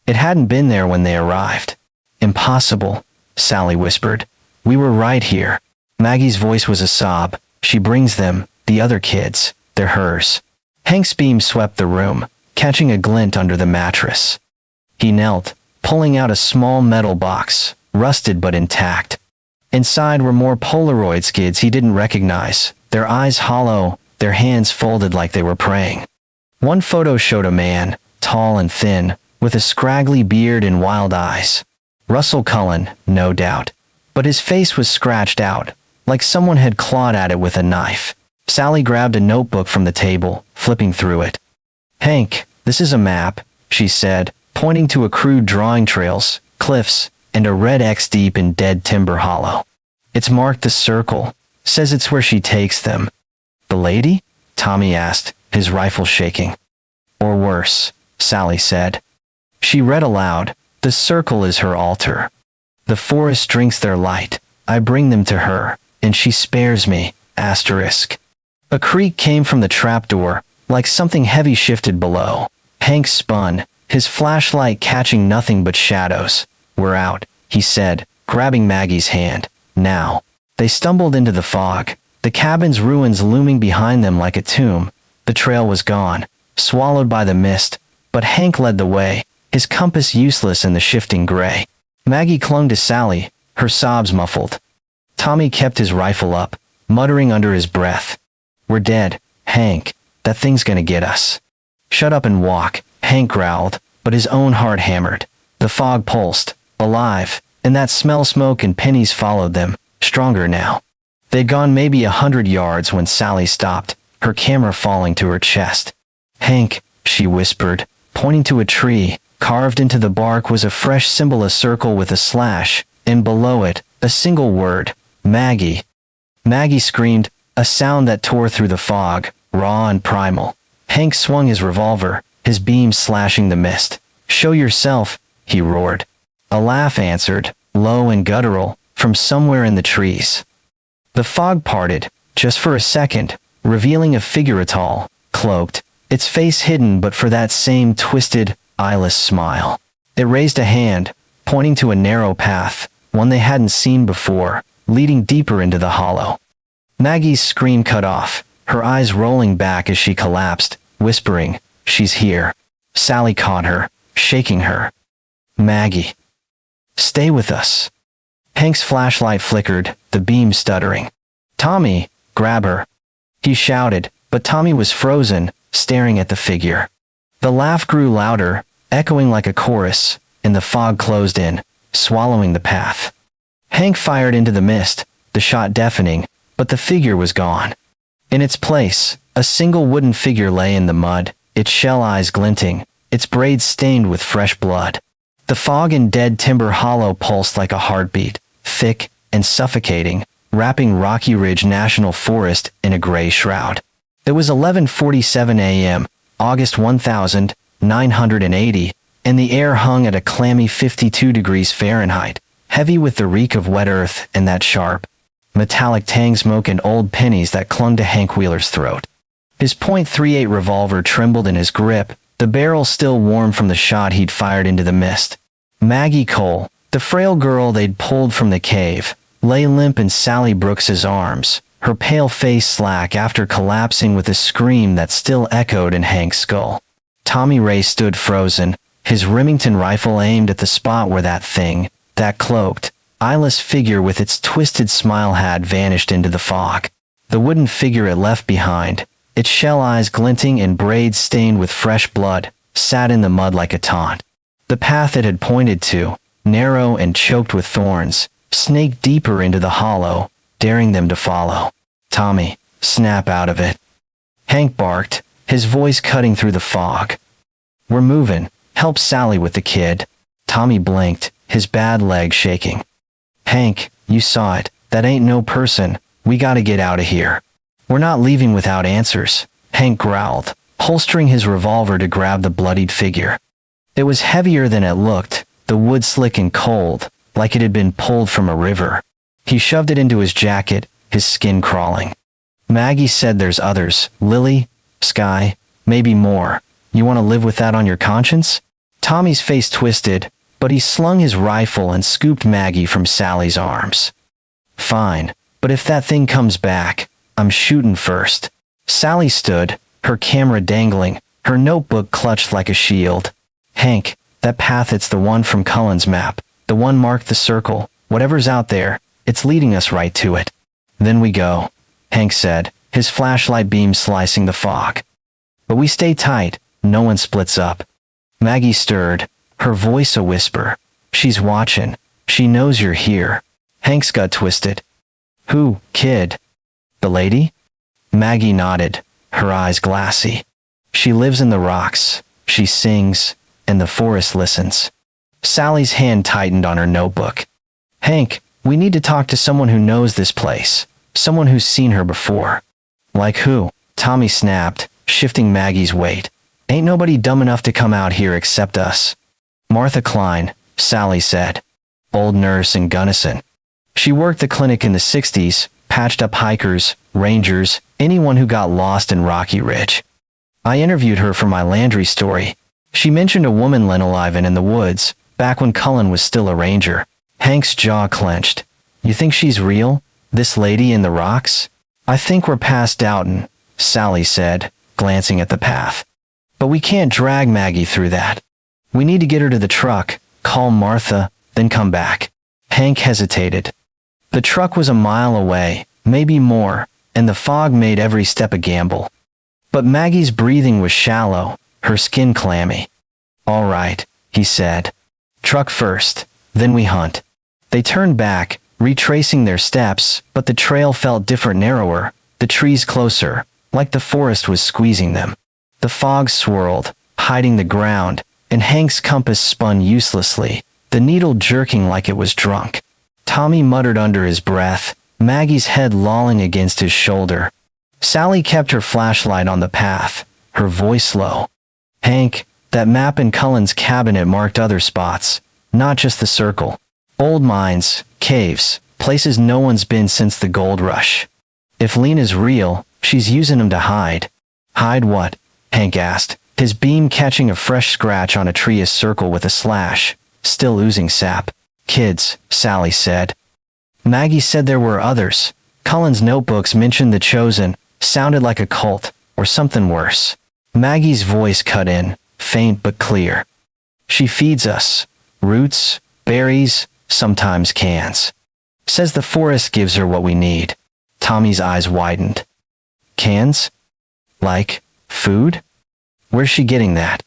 [SPEAKER 1] It hadn't been there when they arrived. "Impossible," Sally whispered. "We were right here." Maggie's voice was a sob. "She brings them, the other kids. They're hers." Hank's beam swept the room, catching a glint under the mattress. He knelt, pulling out a small metal box, rusted but intact. Inside were more Polaroid skids he didn't recognize, their eyes hollow, their hands folded like they were praying. One photo showed a man, tall and thin, with a scraggly beard and wild eyes. Russell Cullen, no doubt. But his face was scratched out, like someone had clawed at it with a knife. Sally grabbed a notebook from the table, flipping through it. "Hank, this is a map," she said, pointing to a crude drawing trails, cliffs, and a red X deep in Dead Timber Hollow. "It's marked the circle. Says it's where she takes them." "The lady?" Tommy asked, his rifle shaking. "Or worse," Sally said. She read aloud, "The circle is her altar. The forest drinks their light. I bring them to her, and she spares me." Asterisk. A creak came from the trapdoor, like something heavy shifted below. Hank spun, his flashlight catching nothing but shadows. "We're out," he said, grabbing Maggie's hand. "Now." They stumbled into the fog, the cabin's ruins looming behind them like a tomb. The trail was gone, swallowed by the mist, but Hank led the way, his compass useless in the shifting gray. Maggie clung to Sally, her sobs muffled. Tommy kept his rifle up, muttering under his breath. "We're dead, Hank. That thing's gonna get us." "Shut up and walk," Hank growled, but his own heart hammered. The fog pulsed, alive, and that smell smoke and pennies followed them, stronger now. They'd gone maybe 100 yards when Sally stopped, her camera falling to her chest. "Hank," she whispered, pointing to a tree. Carved into the bark was a fresh symbol, a circle with a slash, and below it, a single word, "Maggie." Maggie screamed, a sound that tore through the fog, raw and primal. Hank swung his revolver, his beam slashing the mist. "Show yourself," he roared. A laugh answered, low and guttural, from somewhere in the trees. The fog parted, just for a second, revealing a figure tall, cloaked, its face hidden but for that same twisted, eyeless smile. It raised a hand, pointing to a narrow path, one they hadn't seen before, leading deeper into the hollow. Maggie's scream cut off, her eyes rolling back as she collapsed, whispering, "She's here." Sally caught her, shaking her. "Maggie. Stay with us." Hank's flashlight flickered, the beam stuttering. "Tommy, grab her." He shouted, but Tommy was frozen, staring at the figure. The laugh grew louder, echoing like a chorus, and the fog closed in, swallowing the path. Hank fired into the mist, the shot deafening, but the figure was gone. In its place, a single wooden figure lay in the mud, its shell eyes glinting, its braids stained with fresh blood. The fog in Dead Timber Hollow pulsed like a heartbeat, thick and suffocating, wrapping Rocky Ridge National Forest in a gray shroud. It was 11:47 a.m., August 1980, and the air hung at a clammy 52 degrees Fahrenheit, heavy with the reek of wet earth and that sharp, metallic tang smoke and old pennies that clung to Hank Wheeler's throat. His .38 revolver trembled in his grip, the barrel still warm from the shot he'd fired into the mist. Maggie Cole, the frail girl they'd pulled from the cave, lay limp in Sally Brooks's arms, her pale face slack after collapsing with a scream that still echoed in Hank's skull. Tommy Ray stood frozen, his Remington rifle aimed at the spot where that thing, that cloaked, eyeless figure with its twisted smile had vanished into the fog. The wooden figure it left behind, its shell eyes glinting and braids stained with fresh blood, sat in the mud like a taunt. The path it had pointed to, narrow and choked with thorns, snaked deeper into the hollow, daring them to follow. "Tommy, snap out of it," Hank barked, his voice cutting through the fog. "We're moving. Help Sally with the kid." Tommy blinked, his bad leg shaking. "Hank, you saw it. That ain't no person. We gotta get out of here." "We're not leaving without answers," Hank growled, holstering his revolver to grab the bloodied figure. It was heavier than it looked, the wood slick and cold, like it had been pulled from a river. He shoved it into his jacket, his skin crawling. "Maggie said there's others, Lily, Sky, maybe more. You want to live with that on your conscience?" Tommy's face twisted, but he slung his rifle and scooped Maggie from Sally's arms. "Fine, but if that thing comes back, I'm shooting first." Sally stood, her camera dangling, her notebook clutched like a shield. "Hank, that path, it's the one from Cullen's map, the one marked the circle. Whatever's out there, it's leading us right to it." "Then we go," Hank said, his flashlight beam slicing the fog. "But we stay tight, no one splits up." Maggie stirred, her voice a whisper. "She's watching. She knows you're here." Hank's gut twisted. "Who, kid? The lady?" Maggie nodded, her eyes glassy. She lives in the rocks, she sings, and the forest listens. Sally's hand tightened on her notebook. Hank, we need to talk to someone who knows this place, someone who's seen her before. Like who? Tommy snapped, shifting Maggie's weight. Ain't nobody dumb enough to come out here except us. Martha Klein, Sally said. Old nurse in Gunnison. She worked the clinic in the 60s, patched up hikers, rangers, anyone who got lost in Rocky Ridge. I interviewed her for my Landry story. She mentioned a woman Len Oliven in the woods, back when Cullen was still a ranger. Hank's jaw clenched. You think she's real? This lady in the rocks? I think we're past doubting, Sally said, glancing at the path. But we can't drag Maggie through that. We need to get her to the truck, call Martha, then come back. Hank hesitated. The truck was a mile away, maybe more, and the fog made every step a gamble. But Maggie's breathing was shallow, her skin clammy. All right, he said. Truck first, then we hunt. They turned back, retracing their steps, but the trail felt different, narrower, the trees closer, like the forest was squeezing them. The fog swirled, hiding the ground, and Hank's compass spun uselessly, the needle jerking like it was drunk. Tommy muttered under his breath, Maggie's head lolling against his shoulder. Sally kept her flashlight on the path, her voice low. Hank, that map in Cullen's cabinet marked other spots, not just the circle. Old mines, caves, places no one's been since the gold rush. If Lena's real, she's using them to hide. Hide what? Hank asked, his beam catching a fresh scratch on a tree's circle with a slash, still oozing sap. Kids, Sally said. Maggie said there were others. Cullen's notebooks mentioned the Chosen, sounded like a cult, or something worse. Maggie's voice cut in, faint but clear. She feeds us. Roots, berries, sometimes cans. Says the forest gives her what we need. Tommy's eyes widened. Cans? Like food? Where's she getting that?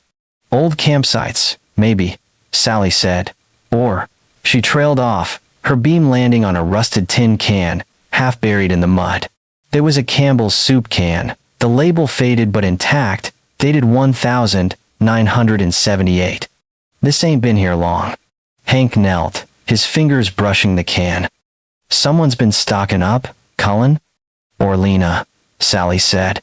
[SPEAKER 1] Old campsites, maybe, Sally said. Or, she trailed off, her beam landing on a rusted tin can, half buried in the mud. There was a Campbell's soup can, the label faded but intact, dated 1978. This ain't been here long. Hank knelt, his fingers brushing the can. Someone's been stocking up, Cullen? Or Lena, Sally said.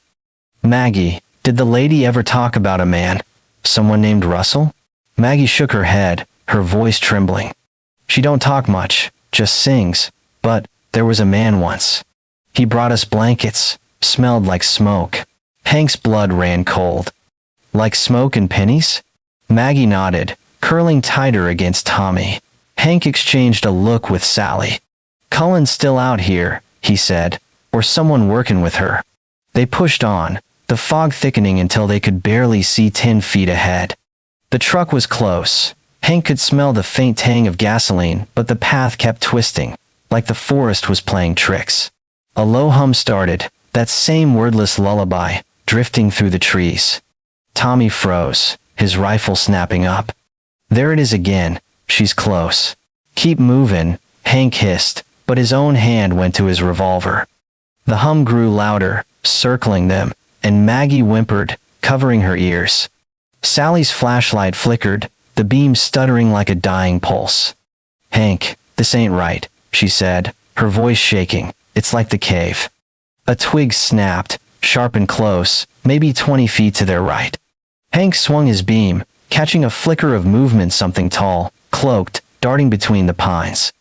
[SPEAKER 1] Maggie, did the lady ever talk about a man? Someone named Russell? Maggie shook her head, her voice trembling. She don't talk much, just sings, but there was a man once. He brought us blankets, smelled like smoke. Hank's blood ran cold. Like smoke and pennies? Maggie nodded, curling tighter against Tommy. Hank exchanged a look with Sally. Cullen's still out here, he said, or someone working with her. They pushed on, the fog thickening until they could barely see 10 feet ahead. The truck was close. Hank could smell the faint tang of gasoline, but the path kept twisting, like the forest was playing tricks. A low hum started, that same wordless lullaby, drifting through the trees. Tommy froze, his rifle snapping up. There it is again, she's close. Keep moving, Hank hissed, but his own hand went to his revolver. The hum grew louder, circling them, and Maggie whimpered, covering her ears. Sally's flashlight flickered, the beam stuttering like a dying pulse. Hank, this ain't right, she said, her voice shaking. It's like the cave. A twig snapped, sharp and close, maybe 20 feet to their right. Hank swung his beam, catching a flicker of movement, something tall, cloaked, darting between the pines.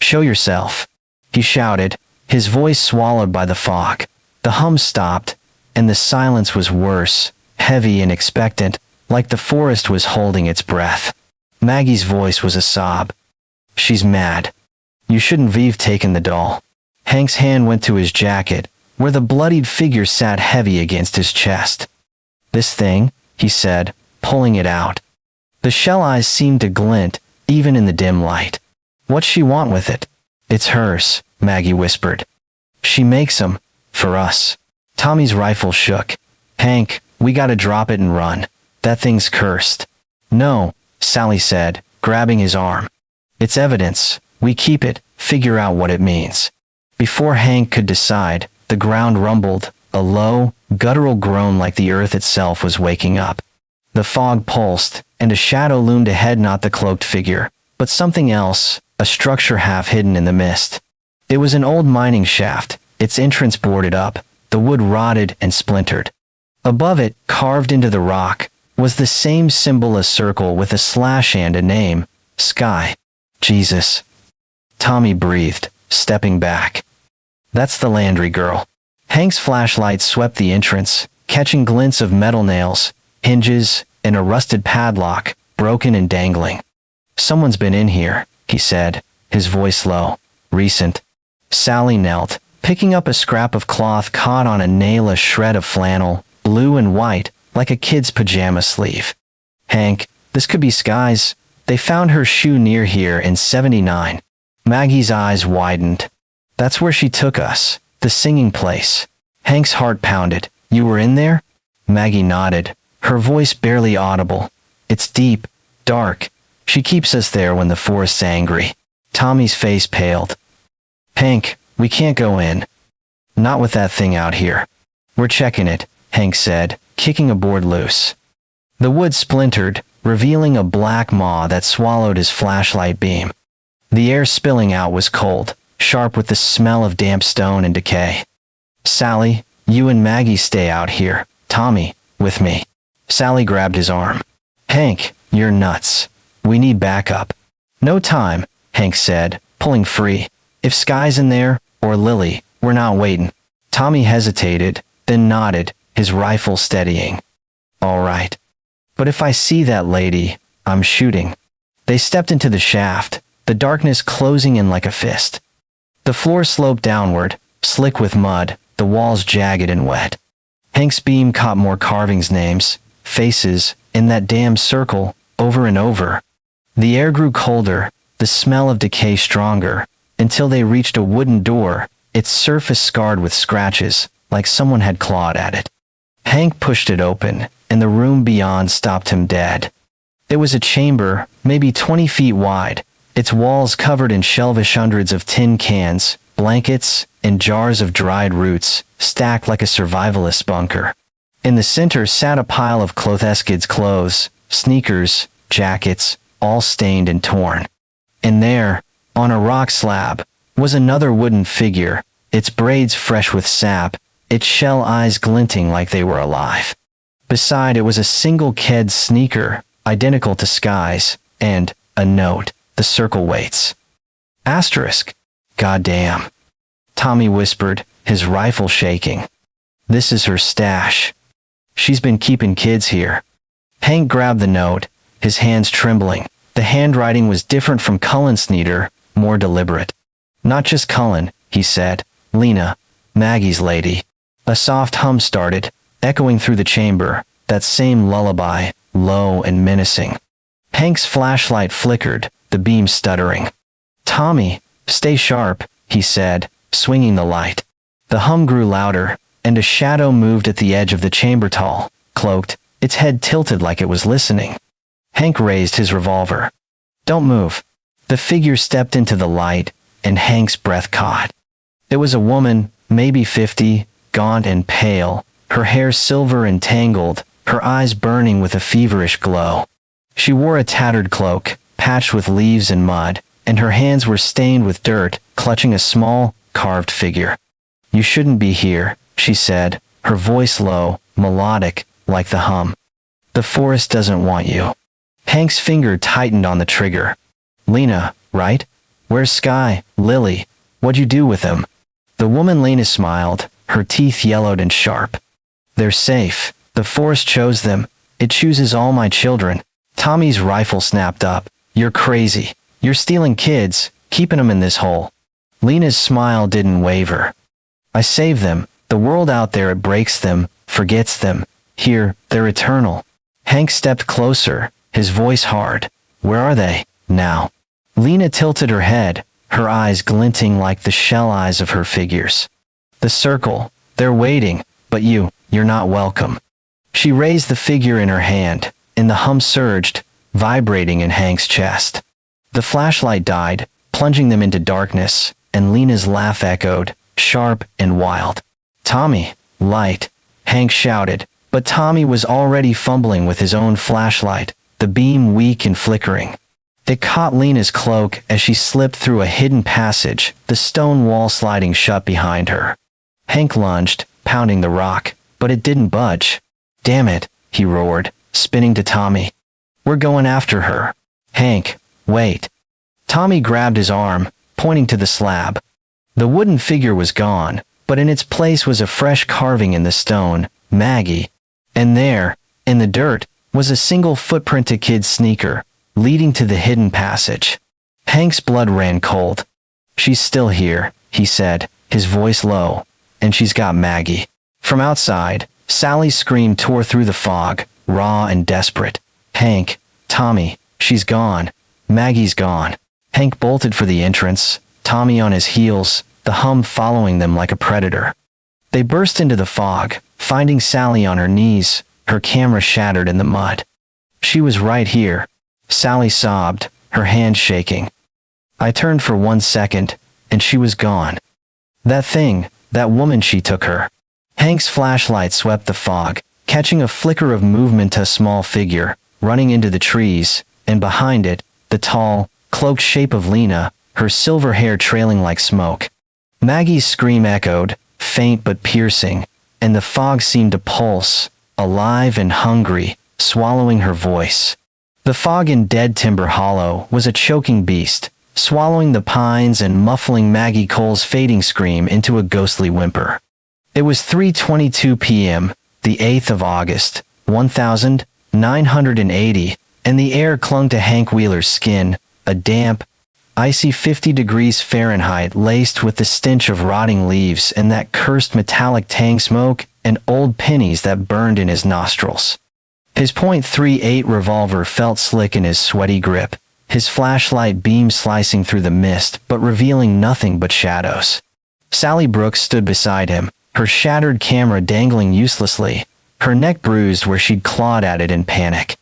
[SPEAKER 1] Show yourself, he shouted, his voice swallowed by the fog. The hum stopped, and the silence was worse, heavy and expectant, like the forest was holding its breath. Maggie's voice was a sob. She's mad. You shouldn't have taken the doll. Hank's hand went to his jacket, where the bloodied figure sat heavy against his chest. This thing, he said, pulling it out. The shell eyes seemed to glint, even in the dim light. What's she want with it? It's hers, Maggie whispered. She makes 'em, for us. Tommy's rifle shook. Hank, we gotta drop it and run. That thing's cursed. No, Sally said, grabbing his arm. It's evidence. We keep it, figure out what it means. Before Hank could decide, the ground rumbled, a low, guttural groan like the earth itself was waking up. The fog pulsed, and a shadow loomed ahead, not the cloaked figure, but something else, a structure half hidden in the mist. It was an old mining shaft, its entrance boarded up, the wood rotted and splintered. Above it, carved into the rock, was the same symbol, a circle with a slash and a name, Sky. Jesus. Tommy breathed, stepping back. That's the Landry girl. Hank's flashlight swept the entrance, catching glints of metal nails, hinges, and a rusted padlock, broken and dangling. Someone's been in here, he said, his voice low. Recent. Sally knelt, picking up a scrap of cloth caught on a nail, a shred of flannel, blue and white, like a kid's pajama sleeve. Hank, this could be Sky's. They found her shoe near here in '79. Maggie's eyes widened. That's where she took us, the singing place. Hank's heart pounded. You were in there? Maggie nodded, her voice barely audible. It's deep, dark. She keeps us there when the forest's angry. Tommy's face paled. Hank, we can't go in. Not with that thing out here. We're checking it, Hank said, kicking a board loose. The wood splintered, revealing a black maw that swallowed his flashlight beam. The air spilling out was cold, sharp with the smell of damp stone and decay. Sally, you and Maggie stay out here. Tommy, with me. Sally grabbed his arm. Hank, you're nuts. We need backup. No time, Hank said, pulling free. If Sky's in there, or Lily, we're not waiting. Tommy hesitated, then nodded, his rifle steadying. All right. But if I see that lady, I'm shooting. They stepped into the shaft, the darkness closing in like a fist. The floor sloped downward, slick with mud, the walls jagged and wet. Hank's beam caught more carvings, names, faces, in that damn circle, over and over. The air grew colder, the smell of decay stronger, until they reached a wooden door, its surface scarred with scratches, like someone had clawed at it. Hank pushed it open, and the room beyond stopped him dead. It was a chamber, maybe 20 feet wide, its walls covered in shelvish hundreds of tin cans, blankets, and jars of dried roots, stacked like a survivalist bunker. In the center sat a pile of Clotheskid's clothes, sneakers, jackets, all stained and torn. And there, on a rock slab, was another wooden figure, its braids fresh with sap, its shell eyes glinting like they were alive. Beside it was a single ked sneaker, identical to Sky's, and a note, the circle waits. Asterisk. Goddamn. Tommy whispered, his rifle shaking. This is her stash. She's been keeping kids here. Hank grabbed the note, his hands trembling. The handwriting was different from Cullen's, neater, more deliberate. Not just Cullen, he said. Lena, Maggie's lady. A soft hum started, echoing through the chamber, that same lullaby, low and menacing. Hank's flashlight flickered, the beam stuttering. Tommy, stay sharp, he said, swinging the light. The hum grew louder, and a shadow moved at the edge of the chamber, tall, cloaked, its head tilted like it was listening. Hank raised his revolver. Don't move. The figure stepped into the light, and Hank's breath caught. It was a woman, maybe 50, gaunt and pale, her hair silver and tangled, her eyes burning with a feverish glow. She wore a tattered cloak, patched with leaves and mud, and her hands were stained with dirt, clutching a small, carved figure. You shouldn't be here, she said, her voice low, melodic, like the hum. The forest doesn't want you. Hank's finger tightened on the trigger. Lena, right? Where's Sky, Lily? What'd you do with them? The woman Lena smiled, her teeth yellowed and sharp. They're safe. The forest chose them. It chooses all my children. Tommy's rifle snapped up. You're crazy. You're stealing kids, keeping them in this hole. Lena's smile didn't waver. I saved them. The world out there, it breaks them, forgets them. Here, they're eternal. Hank stepped closer, his voice hard. Where are they, now? Lena tilted her head, her eyes glinting like the shell eyes of her figures. The circle, they're waiting, but you're not welcome. She raised the figure in her hand, and the hum surged, vibrating in Hank's chest. The flashlight died, plunging them into darkness, and Lena's laugh echoed, sharp and wild. Tommy, Light, Hank shouted, but Tommy was already fumbling with his own flashlight, the beam weak and flickering. It caught Lena's cloak as she slipped through a hidden passage, the stone wall sliding shut behind her. Hank lunged, pounding the rock, but it didn't budge. "Damn it," he roared, spinning to Tommy. "We're going after her." "Hank, wait." Tommy grabbed his arm, pointing to the slab. The wooden figure was gone, but in its place was a fresh carving in the stone, Maggie. And there, in the dirt, was a single footprinted kid's sneaker, leading to the hidden passage. Hank's blood ran cold. "She's still here," he said, his voice low, "and she's got Maggie." From outside, Sally's scream tore through the fog, raw and desperate. "Hank, Tommy, she's gone. Maggie's gone." Hank bolted for the entrance, Tommy on his heels, the hum following them like a predator. They burst into the fog, finding Sally on her knees, her camera shattered in the mud. "She was right here," Sally sobbed, her hand shaking. "I turned for 1 second, and she was gone. That thing, that woman, she took her." Hank's flashlight swept the fog, catching a flicker of movement to a small figure, running into the trees, and behind it, the tall, cloaked shape of Lena, her silver hair trailing like smoke. Maggie's scream echoed, faint but piercing, and the fog seemed to pulse, alive and hungry, swallowing her voice. The fog in Dead Timber Hollow was a choking beast, swallowing the pines and muffling Maggie Cole's fading scream into a ghostly whimper. It was 3:22 p.m., the 8th of August, 1980, and the air clung to Hank Wheeler's skin, a damp, icy 50 degrees Fahrenheit laced with the stench of rotting leaves and that cursed metallic tang smoke and old pennies that burned in his nostrils. His .38 revolver felt slick in his sweaty grip, his flashlight beam slicing through the mist but revealing nothing but shadows. Sally Brooks stood beside him, her shattered camera dangling uselessly, her neck bruised where she'd clawed at it in panic.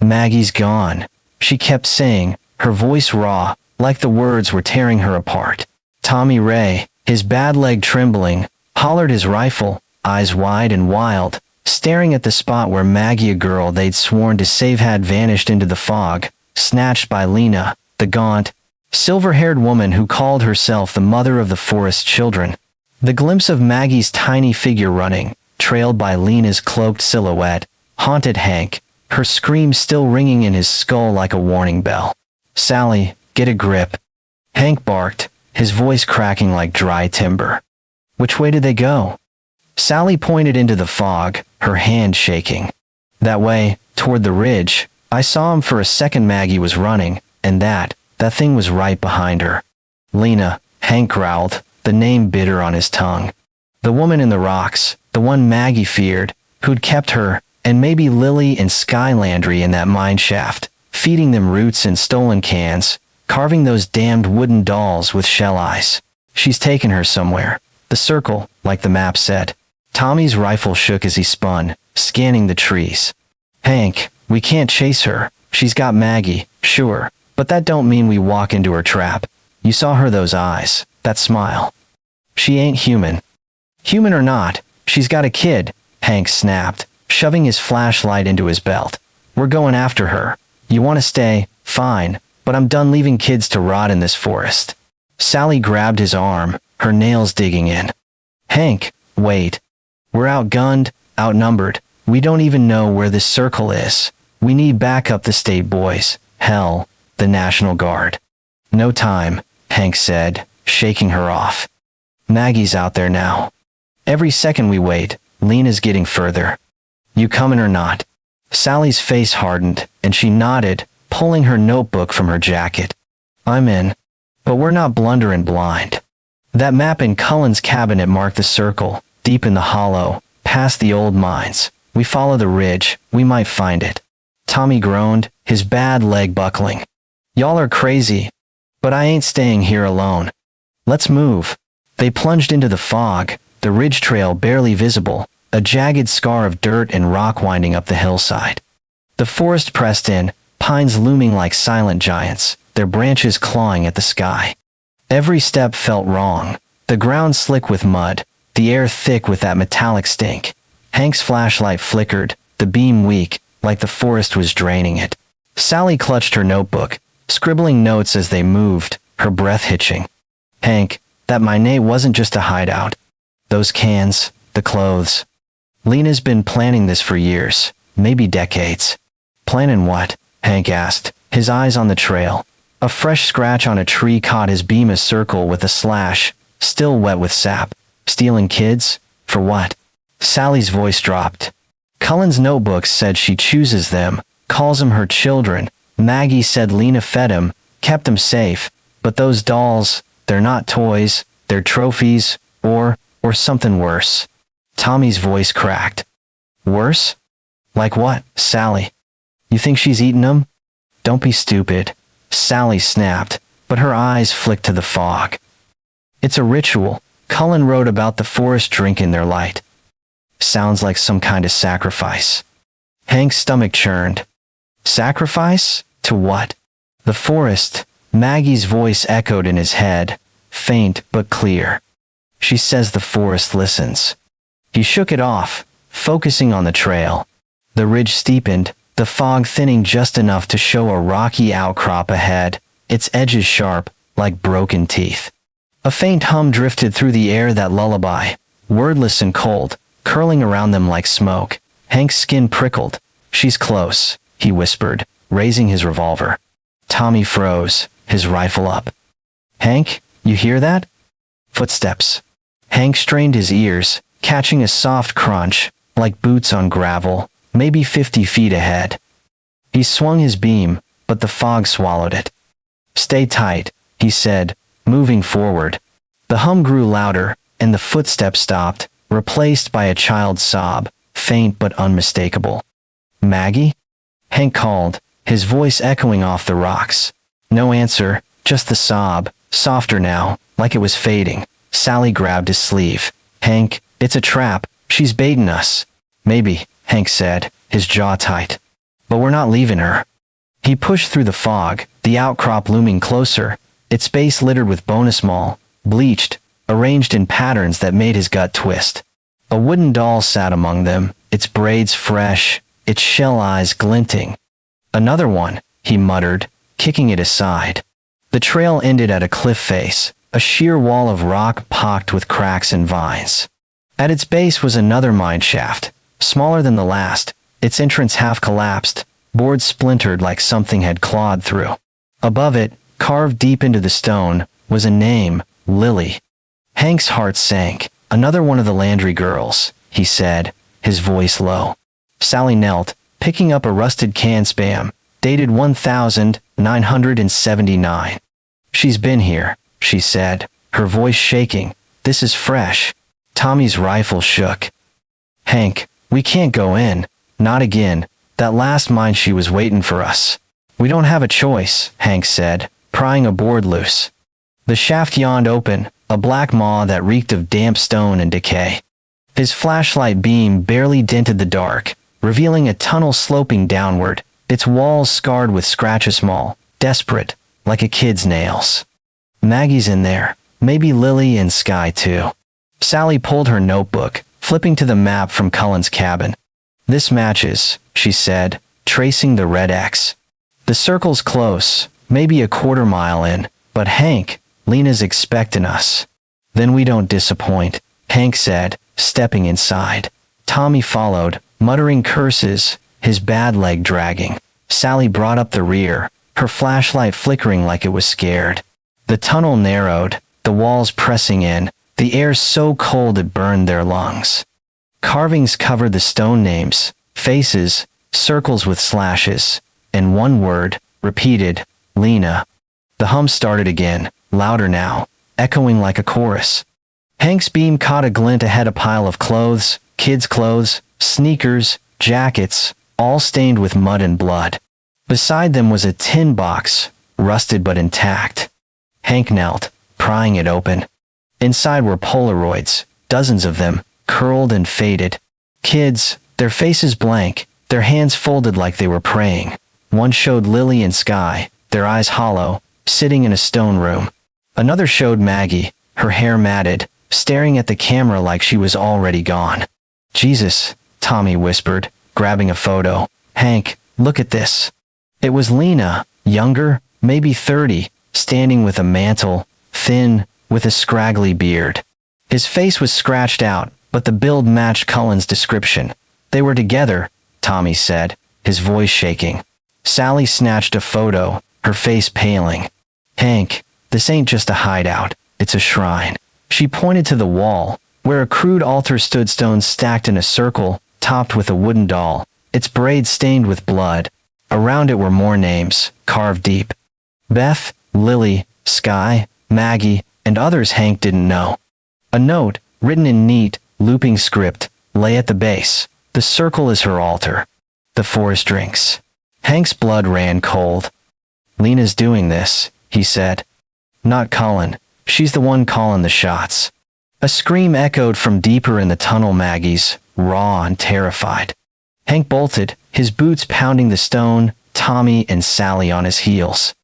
[SPEAKER 1] "Maggie's gone," she kept saying, her voice raw, like the words were tearing her apart. Tommy Ray, his bad leg trembling, hollered his rifle, eyes wide and wild, staring at the spot where Maggie, a girl they'd sworn to save, had vanished into the fog, snatched by Lena, the gaunt, silver-haired woman who called herself the mother of the forest children. The glimpse of Maggie's tiny figure running, trailed by Lena's cloaked silhouette, haunted Hank, her scream still ringing in his skull like a warning bell. "Sally, get a grip," Hank barked, his voice cracking like dry timber. "Which way did they go?" Sally pointed into the fog, her hand shaking. "That way, toward the ridge. I saw him for a second. Maggie was running, and that thing was right behind her." "Lena," Hank growled, the name bitter on his tongue. "The woman in the rocks, the one Maggie feared, who'd kept her, and maybe Lily and Sky Landry in that mine shaft, feeding them roots and stolen cans, carving those damned wooden dolls with shell eyes. She's taken her somewhere. The circle, like the map said." Tommy's rifle shook as he spun, scanning the trees. "Hank, we can't chase her. She's got Maggie, sure, but that don't mean we walk into her trap. You saw her, those eyes, that smile. She ain't human." "Human or not, she's got a kid," Hank snapped, shoving his flashlight into his belt. "We're going after her. You want to stay, fine, but I'm done leaving kids to rot in this forest." Sally grabbed his arm, her nails digging in. "Hank, wait. We're outgunned, outnumbered. We don't even know where this circle is. We need backup, the state boys. Hell, the National Guard." "No time," Hank said, shaking her off. "Maggie's out there now. Every second we wait, Lena's getting further. You coming or not?" Sally's face hardened, and she nodded, pulling her notebook from her jacket. "I'm in. But we're not blundering blind. That map in Cullen's cabinet marked the circle, deep in the hollow, past the old mines. We follow the ridge, we might find it." Tommy groaned, his bad leg buckling. "Y'all are crazy. But I ain't staying here alone. Let's move." They plunged into the fog, the ridge trail barely visible, a jagged scar of dirt and rock winding up the hillside. The forest pressed in, pines looming like silent giants, their branches clawing at the sky. Every step felt wrong, the ground slick with mud, the air thick with that metallic stink. Hank's flashlight flickered, the beam weak, like the forest was draining it. Sally clutched her notebook, scribbling notes as they moved, her breath hitching. Hank, that Minette wasn't just a hideout. Those cans, the clothes. Lena's been planning this for years, maybe decades. Planning what? Hank asked, his eyes on the trail. A fresh scratch on a tree caught his beam a circle with a slash, still wet with sap. Stealing kids? For what? Sally's voice dropped. Cullen's notebook said she chooses them, calls them her children. Maggie said Lena fed them, kept them safe. But those dolls, they're not toys, they're trophies, or something worse. Tommy's voice cracked. Worse? Like what, Sally? You think she's eaten them? Don't be stupid. Sally snapped, but her eyes flicked to the fog. It's a ritual. Cullen wrote about the forest drinking their light. Sounds like some kind of sacrifice. Hank's stomach churned. Sacrifice? To what? The forest. Maggie's voice echoed in his head, faint but clear. She says the forest listens. He shook it off, focusing on the trail. The ridge steepened, the fog thinning just enough to show a rocky outcrop ahead, its edges sharp, like broken teeth. A faint hum drifted through the air, that lullaby, wordless and cold, curling around them like smoke. Hank's skin prickled. She's close, he whispered, raising his revolver. Tommy froze, his rifle up. Hank, you hear that? Footsteps. Hank strained his ears, catching a soft crunch, like boots on gravel, maybe 50 feet ahead. He swung his beam, but the fog swallowed it. Stay tight, he said, moving forward. The hum grew louder, and the footsteps stopped, replaced by a child's sob, faint but unmistakable. Maggie? Hank called, his voice echoing off the rocks. No answer, just the sob, softer now, like it was fading. Sally grabbed his sleeve. Hank, it's a trap. She's baiting us. Maybe, Hank said, his jaw tight. But we're not leaving her. He pushed through the fog, the outcrop looming closer, its base littered with bonus mall, bleached, arranged in patterns that made his gut twist. A wooden doll sat among them, its braids fresh, its shell eyes glinting. Another one, he muttered, kicking it aside. The trail ended at a cliff face, a sheer wall of rock pocked with cracks and vines. At its base was another mine shaft, smaller than the last, its entrance half collapsed, boards splintered like something had clawed through. Above it, carved deep into the stone, was a name, Lily. Hank's heart sank. Another one of the Landry girls, he said, his voice low. Sally knelt, picking up a rusted can Spam, dated 1979. She's been here, she said, her voice shaking. This is fresh. Tommy's rifle shook. Hank, we can't go in. Not again. That last mine, she was waiting for us. We don't have a choice, Hank said, prying a board loose. The shaft yawned open, a black maw that reeked of damp stone and decay. His flashlight beam barely dented the dark, revealing a tunnel sloping downward, its walls scarred with scratches small, desperate, like a kid's nails. Maggie's in there, maybe Lily and Sky too. Sally pulled her notebook, flipping to the map from Cullen's cabin. This matches, she said, tracing the red X. The circle's close, maybe a quarter mile in, but Hank, Lena's expecting us. Then we don't disappoint, Hank said, stepping inside. Tommy followed, muttering curses, his bad leg dragging. Sally brought up the rear, her flashlight flickering like it was scared. The tunnel narrowed, the walls pressing in, the air so cold it burned their lungs. Carvings covered the stone names, faces, circles with slashes, and one word, repeated, Lena. The hum started again, louder now, echoing like a chorus. Hank's beam caught a glint ahead, a pile of clothes, kids' clothes, sneakers, jackets, all stained with mud and blood. Beside them was a tin box, rusted but intact. Hank knelt, prying it open. Inside were Polaroids, dozens of them, curled and faded. Kids, their faces blank, their hands folded like they were praying. One showed Lily and Sky, their eyes hollow, sitting in a stone room. Another showed Maggie, her hair matted, staring at the camera like she was already gone. Jesus, Tommy whispered, grabbing a photo. Hank, look at this. It was Lena, younger, maybe 30, standing with a mantle, thin, with a scraggly beard. His face was scratched out, but the build matched Cullen's description. They were together, Tommy said, his voice shaking. Sally snatched a photo, her face paling. Hank, this ain't just a hideout, it's a shrine. She pointed to the wall, where a crude altar stood, stones stacked in a circle, topped with a wooden doll, its braid stained with blood. Around it were more names, carved deep. Beth, Lily, Sky, Maggie, and others Hank didn't know. A note, written in neat, looping script, lay at the base. The circle is her altar. The forest drinks. Hank's blood ran cold. Lena's doing this, he said. Not Cullen. She's the one calling the shots. A scream echoed from deeper in the tunnel. Maggie's, raw and terrified. Hank bolted, his boots pounding the stone, Tommy and Sally on his heels.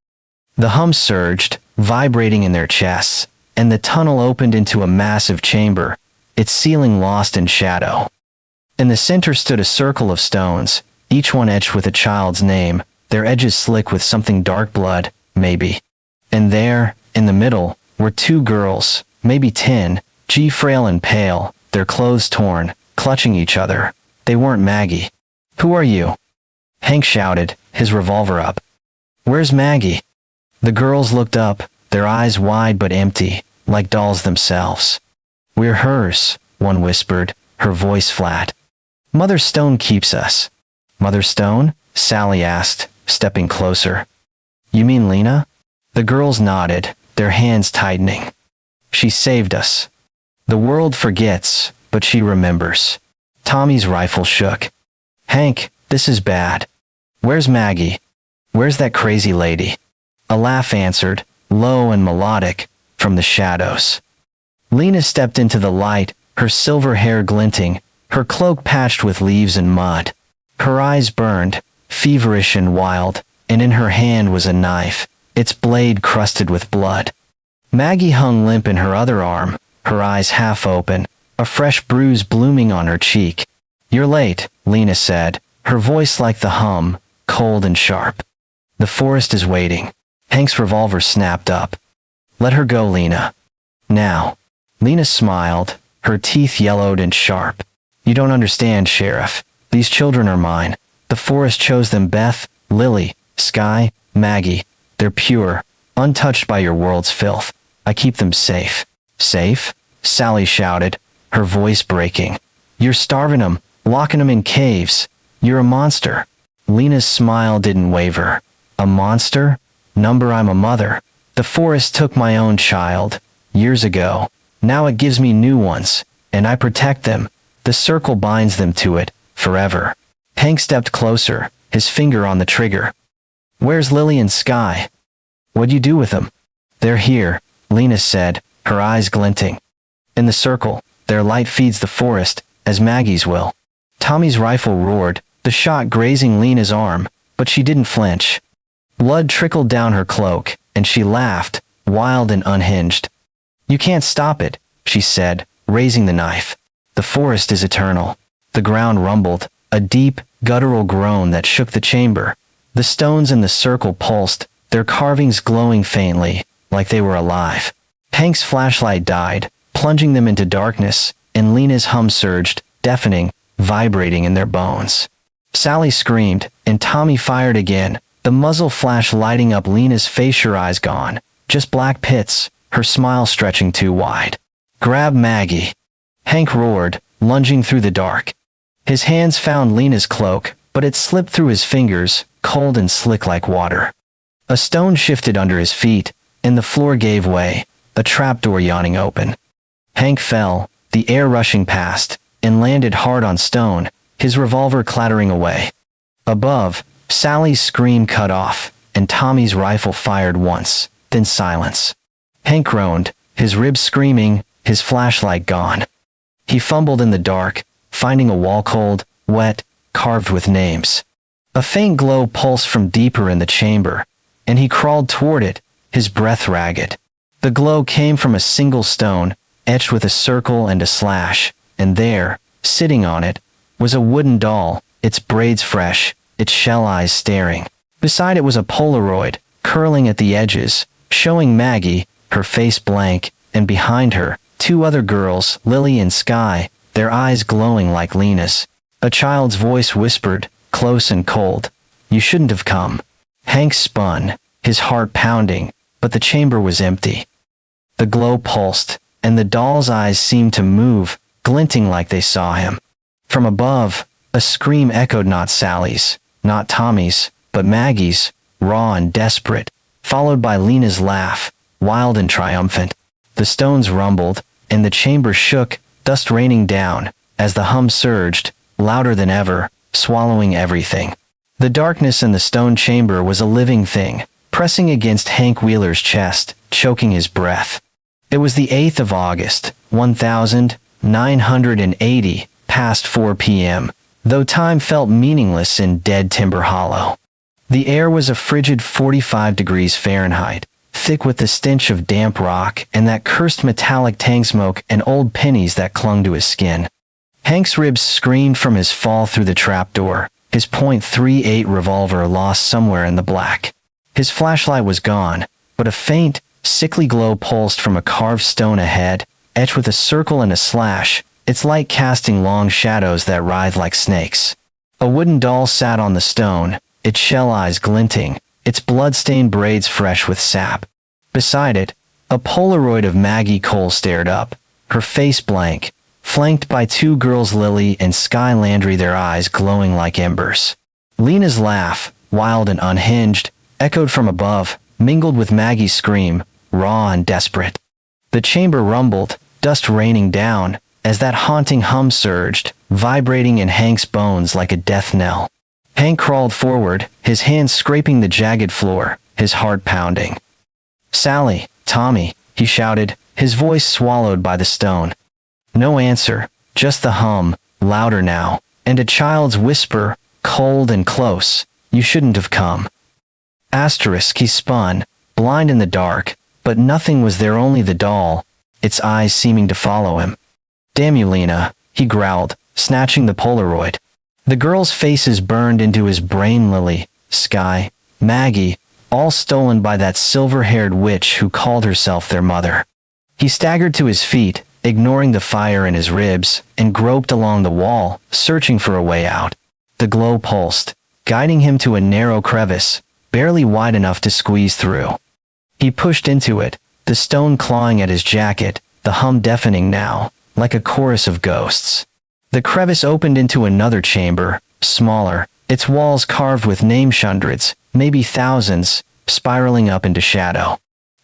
[SPEAKER 1] The hum surged, vibrating in their chests, and the tunnel opened into a massive chamber, its ceiling lost in shadow. In the center stood a circle of stones, each one etched with a child's name, their edges slick with something dark blood, maybe. And there, in the middle, were two girls, maybe 10, frail and pale, their clothes torn, clutching each other. They weren't Maggie. Who are you? Hank shouted, his revolver up. Where's Maggie? The girls looked up, their eyes wide but empty, like dolls themselves. We're hers, one whispered, her voice flat. Mother Stone keeps us. Mother Stone? Sally asked, stepping closer. You mean Lena? The girls nodded, their hands tightening. She saved us. The world forgets, but she remembers. Tommy's rifle shook. Hank, this is bad. Where's Maggie? Where's that crazy lady? A laugh answered, low and melodic, from the shadows. Lena stepped into the light, her silver hair glinting, her cloak patched with leaves and mud. Her eyes burned, feverish and wild, and in her hand was a knife, its blade crusted with blood. Maggie hung limp in her other arm, her eyes half open, a fresh bruise blooming on her cheek. You're late, Lena said, her voice like the hum, cold and sharp. The forest is waiting. Hank's revolver snapped up. Let her go, Lena. Now. Lena smiled, her teeth yellowed and sharp. You don't understand, Sheriff. These children are mine. The forest chose them. Beth, Lily, Sky, Maggie. They're pure, untouched by your world's filth. I keep them safe. Safe? Sally shouted, her voice breaking. You're starving them, locking them in caves. You're a monster. Lena's smile didn't waver. A monster? Number, I'm a mother. The forest took my own child, years ago. Now it gives me new ones, and I protect them. The circle binds them to it, forever. Hank stepped closer, his finger on the trigger. Where's Lily and Sky? What'd you do with them? They're here, Lena said, her eyes glinting. In the circle, their light feeds the forest, as Maggie's will. Tommy's rifle roared, the shot grazing Lena's arm, but she didn't flinch. Blood trickled down her cloak, and she laughed, wild and unhinged. You can't stop it, she said, raising the knife. The forest is eternal. The ground rumbled, a deep, guttural groan that shook the chamber. The stones in the circle pulsed, their carvings glowing faintly, like they were alive. Hank's flashlight died, plunging them into darkness, and Lena's hum surged, deafening, vibrating in their bones. Sally screamed, and Tommy fired again, the muzzle flash lighting up Lena's face. Her eyes gone, just black pits, her smile stretching too wide. Grab Maggie. Hank roared, lunging through the dark. His hands found Lena's cloak, but it slipped through his fingers, cold and slick like water. A stone shifted under his feet, and the floor gave way, a trapdoor yawning open. Hank fell, the air rushing past, and landed hard on stone, his revolver clattering away. Above, Sally's scream cut off, and Tommy's rifle fired once, then silence. Hank groaned, his ribs screaming, his flashlight gone. He fumbled in the dark, finding a wall cold, wet, carved with names. A faint glow pulsed from deeper in the chamber, and he crawled toward it, his breath ragged. The glow came from a single stone, etched with a circle and a slash, and there, sitting on it, was a wooden doll, its braids fresh, its shell eyes staring. Beside it was a Polaroid, curling at the edges, showing Maggie, her face blank, and behind her, two other girls, Lily and Sky, their eyes glowing like Lena's. A child's voice whispered, close and cold, "You shouldn't have come." Hank spun, his heart pounding, but the chamber was empty. The glow pulsed, and the doll's eyes seemed to move, glinting like they saw him. From above, a scream echoed, not Sally's, not Tommy's, but Maggie's, raw and desperate, followed by Lena's laugh, wild and triumphant. The stones rumbled, and the chamber shook, dust raining down, as the hum surged, louder than ever, swallowing everything. The darkness in the stone chamber was a living thing, pressing against Hank Wheeler's chest, choking his breath. It was the 8th of August, 1980, past 4 p.m., though time felt meaningless in dead Timber Hollow. The air was a frigid 45 degrees Fahrenheit, thick with the stench of damp rock and that cursed metallic tank smoke and old pennies that clung to his skin. Hank's ribs screamed from his fall through the trapdoor, his .38 revolver lost somewhere in the black. His flashlight was gone, but a faint, sickly glow pulsed from a carved stone ahead, etched with a circle and a slash, its light casting long shadows that writhed like snakes. A wooden doll sat on the stone, its shell eyes glinting, its blood-stained braids fresh with sap. Beside it, a Polaroid of Maggie Cole stared up, her face blank, flanked by two girls, Lily and Sky Landry, their eyes glowing like embers. Lena's laugh, wild and unhinged, echoed from above, mingled with Maggie's scream, raw and desperate. The chamber rumbled, dust raining down, as that haunting hum surged, vibrating in Hank's bones like a death knell. Hank crawled forward, his hands scraping the jagged floor, his heart pounding. "Sally, Tommy," he shouted, his voice swallowed by the stone. No answer, just the hum, louder now, and a child's whisper, cold and close, "You shouldn't have come." Asterisk, he spun, blind in the dark, but nothing was there, only the doll, its eyes seeming to follow him. "Damn you, Lena," he growled, snatching the Polaroid. The girls' faces burned into his brain, Lily, Sky, Maggie, all stolen by that silver-haired witch who called herself their mother. He staggered to his feet, ignoring the fire in his ribs, and groped along the wall, searching for a way out. The glow pulsed, guiding him to a narrow crevice, barely wide enough to squeeze through. He pushed into it, the stone clawing at his jacket, the hum deafening now, like a chorus of ghosts. The crevice opened into another chamber, smaller, its walls carved with name hundreds, maybe thousands, spiraling up into shadow.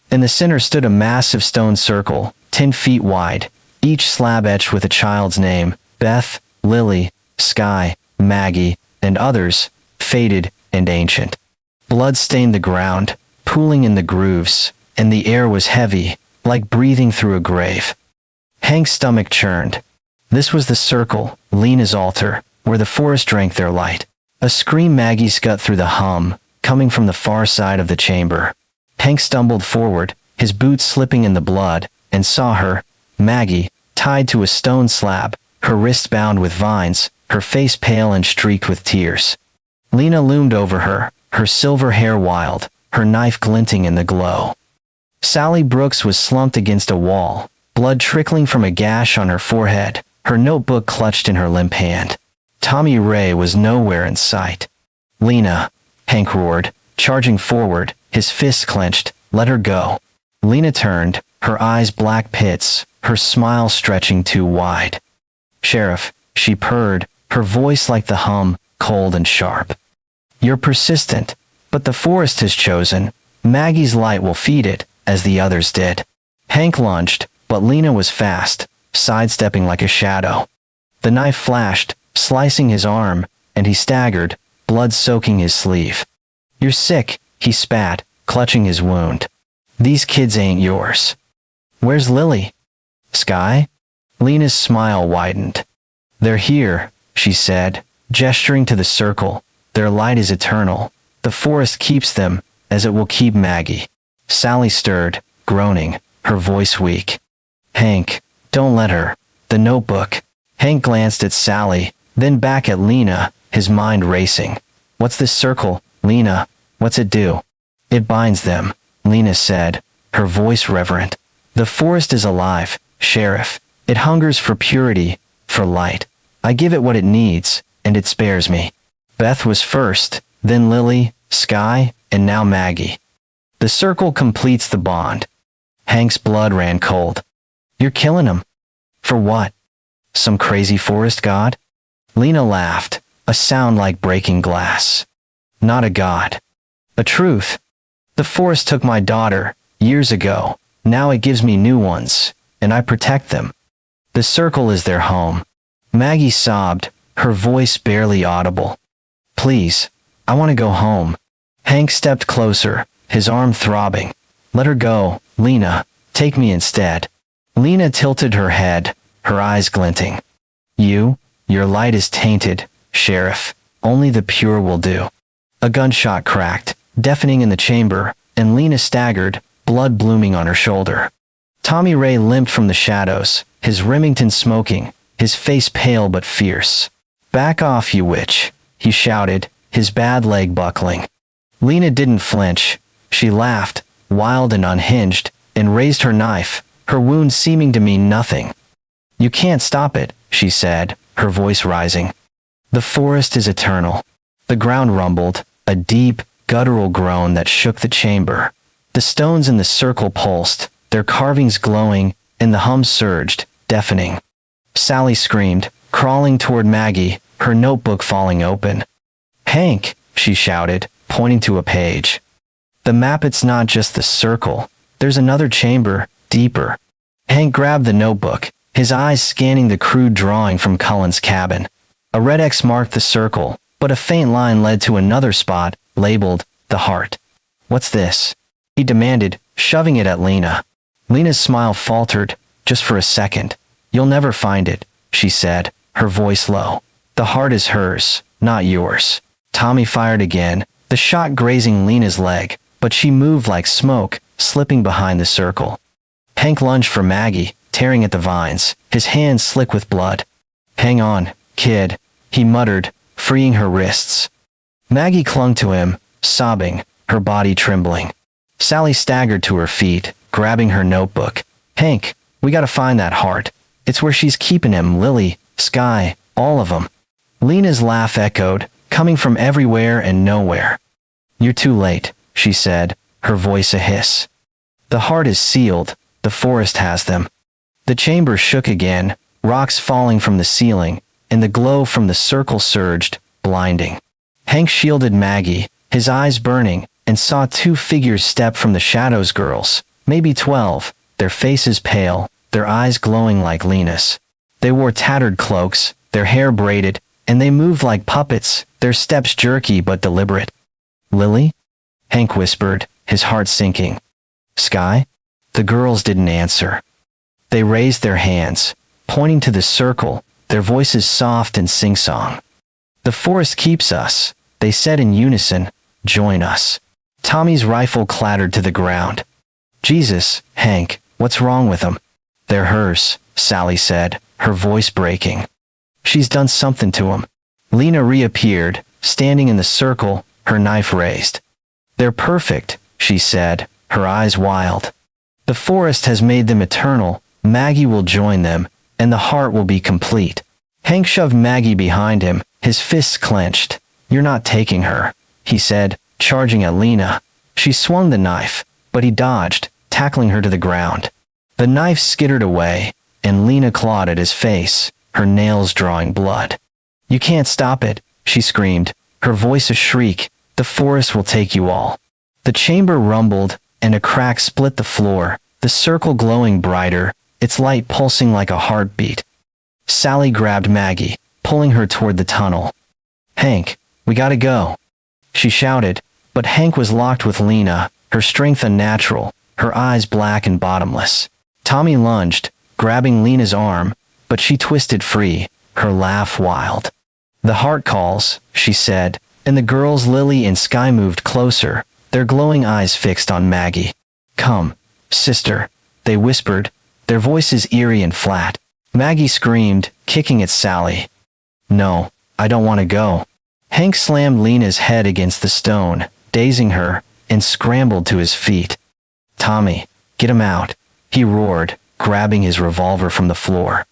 [SPEAKER 1] In the center stood a massive stone circle, 10 feet wide, each slab etched with a child's name, Beth, Lily, Sky, Maggie, and others, faded and ancient. Blood stained the ground, pooling in the grooves, and the air was heavy, like breathing through a grave. Hank's stomach churned. This was the circle, Lena's altar, where the forest drank their light. A scream Maggie scut through the hum, coming from the far side of the chamber. Hank stumbled forward, his boots slipping in the blood, and saw her, Maggie, tied to a stone slab, her wrists bound with vines, her face pale and streaked with tears. Lena loomed over her, her silver hair wild, her knife glinting in the glow. Sally Brooks was slumped against a wall, blood trickling from a gash on her forehead, her notebook clutched in her limp hand. Tommy Ray was nowhere in sight. "Lena," Hank roared, charging forward, his fists clenched, "let her go." Lena turned, her eyes black pits, her smile stretching too wide. "Sheriff," she purred, her voice like the hum, cold and sharp. "You're persistent, but the forest has chosen. Maggie's light will feed it, as the others did." Hank lunged, but Lena was fast, sidestepping like a shadow. The knife flashed, slicing his arm, and he staggered, blood soaking his sleeve. "You're sick," he spat, clutching his wound. "These kids ain't yours." "Where's Lily?" "Sky?" Lena's smile widened. "They're here," she said, gesturing to the circle. "Their light is eternal. The forest keeps them, as it will keep Maggie." Sally stirred, groaning, her voice weak. "Hank," Don't let her. The notebook. Hank glanced at Sally, then back at Lena, his mind racing. What's this circle, Lena? What's it do? It binds them, Lena said, her voice reverent. The forest is alive, Sheriff. It hungers for purity, for light. I give it what it needs, and it spares me. Beth was first, then Lily, Sky, and now Maggie. The circle completes the bond. Hank's blood ran cold. You're killing him. For what? Some crazy forest god? Lena laughed, a sound like breaking glass. Not a god. A truth. The forest took my daughter, years ago. Now it gives me new ones, and I protect them. The circle is their home. Maggie sobbed, her voice barely audible. Please, I want to go home. Hank stepped closer, his arm throbbing. Let her go, Lena. Take me instead. Lena tilted her head, her eyes glinting. Your light is tainted, Sheriff. Only the pure will do. A gunshot cracked, deafening in the chamber, and Lena staggered, blood blooming on her shoulder. Tommy Ray limped from the shadows, his Remington smoking, his face pale but fierce. Back off, you witch, he shouted, his bad leg buckling. Lena didn't flinch. She laughed, wild and unhinged, and raised her knife, her wound seeming to mean nothing. You can't stop it, she said, her voice rising. The forest is eternal. The ground rumbled, a deep, guttural groan that shook the chamber. The stones in the circle pulsed, their carvings glowing, and the hum surged, deafening. Sally screamed, crawling toward Maggie, her notebook falling open. Hank, she shouted, pointing to a page. The map, it's not just the circle. There's another chamber, deeper. Hank grabbed the notebook, his eyes scanning the crude drawing from Cullen's cabin. A red X marked the circle, but a faint line led to another spot, labeled, the heart. What's this? He demanded, shoving it at Lena. Lena's smile faltered, just for a second. You'll never find it, she said, her voice low. The heart is hers, not yours. Tommy fired again, the shot grazing Lena's leg, but she moved like smoke, slipping behind the circle. Hank lunged for Maggie, tearing at the vines, his hands slick with blood. Hang on, kid, he muttered, freeing her wrists. Maggie clung to him, sobbing, her body trembling. Sally staggered to her feet, grabbing her notebook. Hank, we gotta find that heart. It's where she's keeping him, Lily, Sky, all of them. Lena's laugh echoed, coming from everywhere and nowhere. You're too late, she said, her voice a hiss. The heart is sealed, the forest has them. The chamber shook again, rocks falling from the ceiling, and the glow from the circle surged, blinding. Hank shielded Maggie, his eyes burning, and saw two figures step from the shadows. Girls, maybe 12, their faces pale, their eyes glowing like Lena's. They wore tattered cloaks, their hair braided, and they moved like puppets, their steps jerky but deliberate. Lily? Hank whispered, his heart sinking. Sky? The girls didn't answer. They raised their hands, pointing to the circle, their voices soft and sing-song. The forest keeps us, they said in unison. Join us. Tommy's rifle clattered to the ground. Jesus, Hank, what's wrong with them? They're hers, Sally said, her voice breaking. She's done something to them. Lena reappeared, standing in the circle, her knife raised. They're perfect, she said, her eyes wild. The forest has made them eternal. Maggie will join them, and the heart will be complete. Hank shoved Maggie behind him, his fists clenched. You're not taking her, he said, charging at Lena. She swung the knife, but he dodged, tackling her to the ground. The knife skittered away, and Lena clawed at his face, her nails drawing blood. You can't stop it, she screamed, her voice a shriek. The forest will take you all. The chamber rumbled, and a crack split the floor, the circle glowing brighter, its light pulsing like a heartbeat. Sally grabbed Maggie, pulling her toward the tunnel. Hank, we gotta go, she shouted, but Hank was locked with Lena, her strength unnatural, her eyes black and bottomless. Tommy lunged, grabbing Lena's arm, but she twisted free, her laugh wild. The heart calls, she said, and the girls Lily and Sky moved closer, their glowing eyes fixed on Maggie. Come, sister, they whispered, their voices eerie and flat. Maggie screamed, kicking at Sally. No, I don't want to go. Hank slammed Lena's head against the stone, dazing her, and scrambled to his feet. Tommy, get him out, he roared, grabbing his revolver from the floor.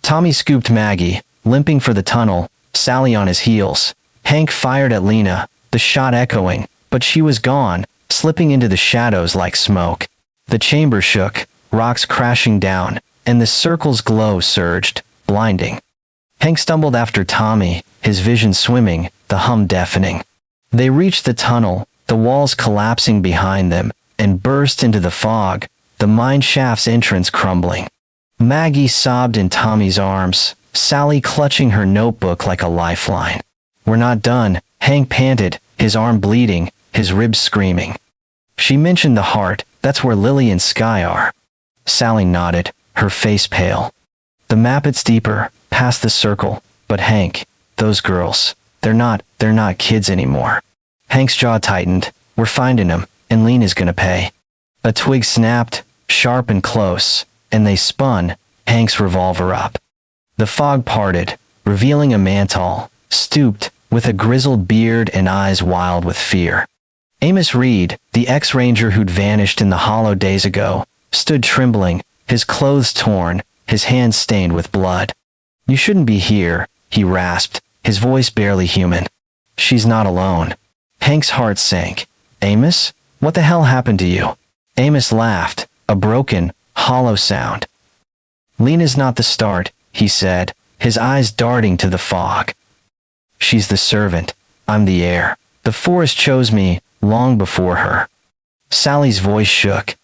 [SPEAKER 1] Tommy scooped Maggie, limping for the tunnel, Sally on his heels. Hank fired at Lena, the shot echoing, but she was gone, slipping into the shadows like smoke. The chamber shook, rocks crashing down, and the circle's glow surged, blinding. Hank stumbled after Tommy, his vision swimming, the hum deafening. They reached the tunnel, the walls collapsing behind them, and burst into the fog, the mine shaft's entrance crumbling. Maggie sobbed in Tommy's arms, Sally clutching her notebook like a lifeline. We're not done, Hank panted, his arm bleeding, his ribs screaming. She mentioned the heart, that's where Lily and Sky are. Sally nodded, her face pale. The map it's deeper, past the circle, but Hank, those girls, they're not kids anymore. Hank's jaw tightened, we're finding them, and Lena's gonna pay. A twig snapped, sharp and close, and they spun, Hank's revolver up. The fog parted, revealing a man tall, stooped, with a grizzled beard and eyes wild with fear. Amos Reed, the ex-ranger who'd vanished in the hollow days ago, stood trembling, his clothes torn, his hands stained with blood. You shouldn't be here, he rasped, his voice barely human. She's not alone. Hank's heart sank. Amos? What the hell happened to you? Amos laughed, a broken, hollow sound. Lena's not the start, he said, his eyes darting to the fog. She's the servant. I'm the heir. The forest chose me, long before her. Sally's voice shook.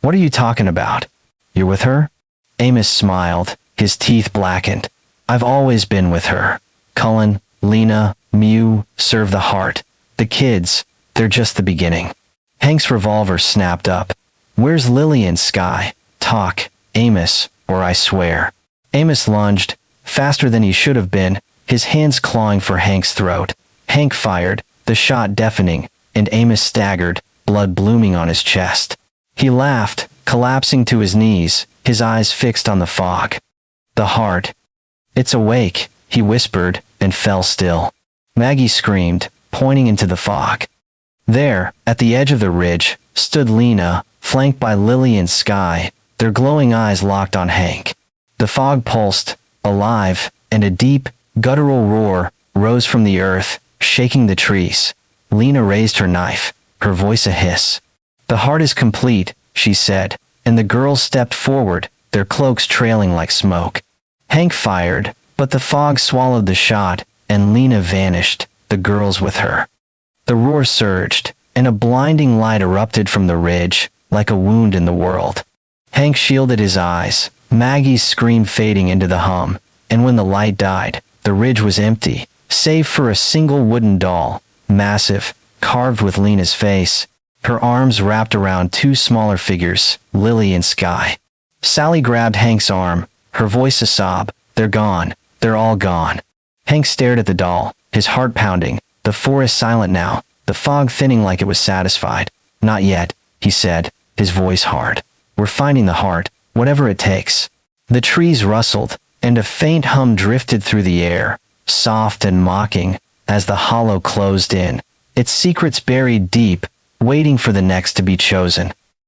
[SPEAKER 1] What are you talking about? You're with her? Amos smiled, his teeth blackened. I've always been with her. Cullen, Lena, Mew, serve the heart. The kids, they're just the beginning. Hank's revolver snapped up. Where's Lily and Sky? Talk, Amos, or I swear. Amos lunged, faster than he should have been, his hands clawing for Hank's throat. Hank fired, the shot deafening, and Amos staggered, blood blooming on his chest. He laughed, collapsing to his knees, his eyes fixed on the fog. The heart. It's awake, he whispered, and fell still. Maggie screamed, pointing into the fog. There, at the edge of the ridge, stood Lena, flanked by Lily and Sky, their glowing eyes locked on Hank. The fog pulsed, alive, and a deep, guttural roar rose from the earth, shaking the trees. Lena raised her knife, her voice a hiss. The heart is complete, she said, and the girls stepped forward, their cloaks trailing like smoke. Hank fired, but the fog swallowed the shot, and Lena vanished, the girls with her. The roar surged, and a blinding light erupted from the ridge, like a wound in the world. Hank shielded his eyes, Maggie's scream fading into the hum, and when the light died, the ridge was empty, save for a single wooden doll, massive, carved with Lena's face, her arms wrapped around two smaller figures, Lily and Sky. Sally grabbed Hank's arm, her voice a sob. They're gone. They're all gone. Hank stared at the doll, his heart pounding, the forest silent now, the fog thinning like it was satisfied. Not yet, he said, his voice hard. We're finding the heart, whatever it takes. The trees rustled, and a faint hum drifted through the air, soft and mocking, as the hollow closed in, its secrets buried deep, waiting for the next to be chosen.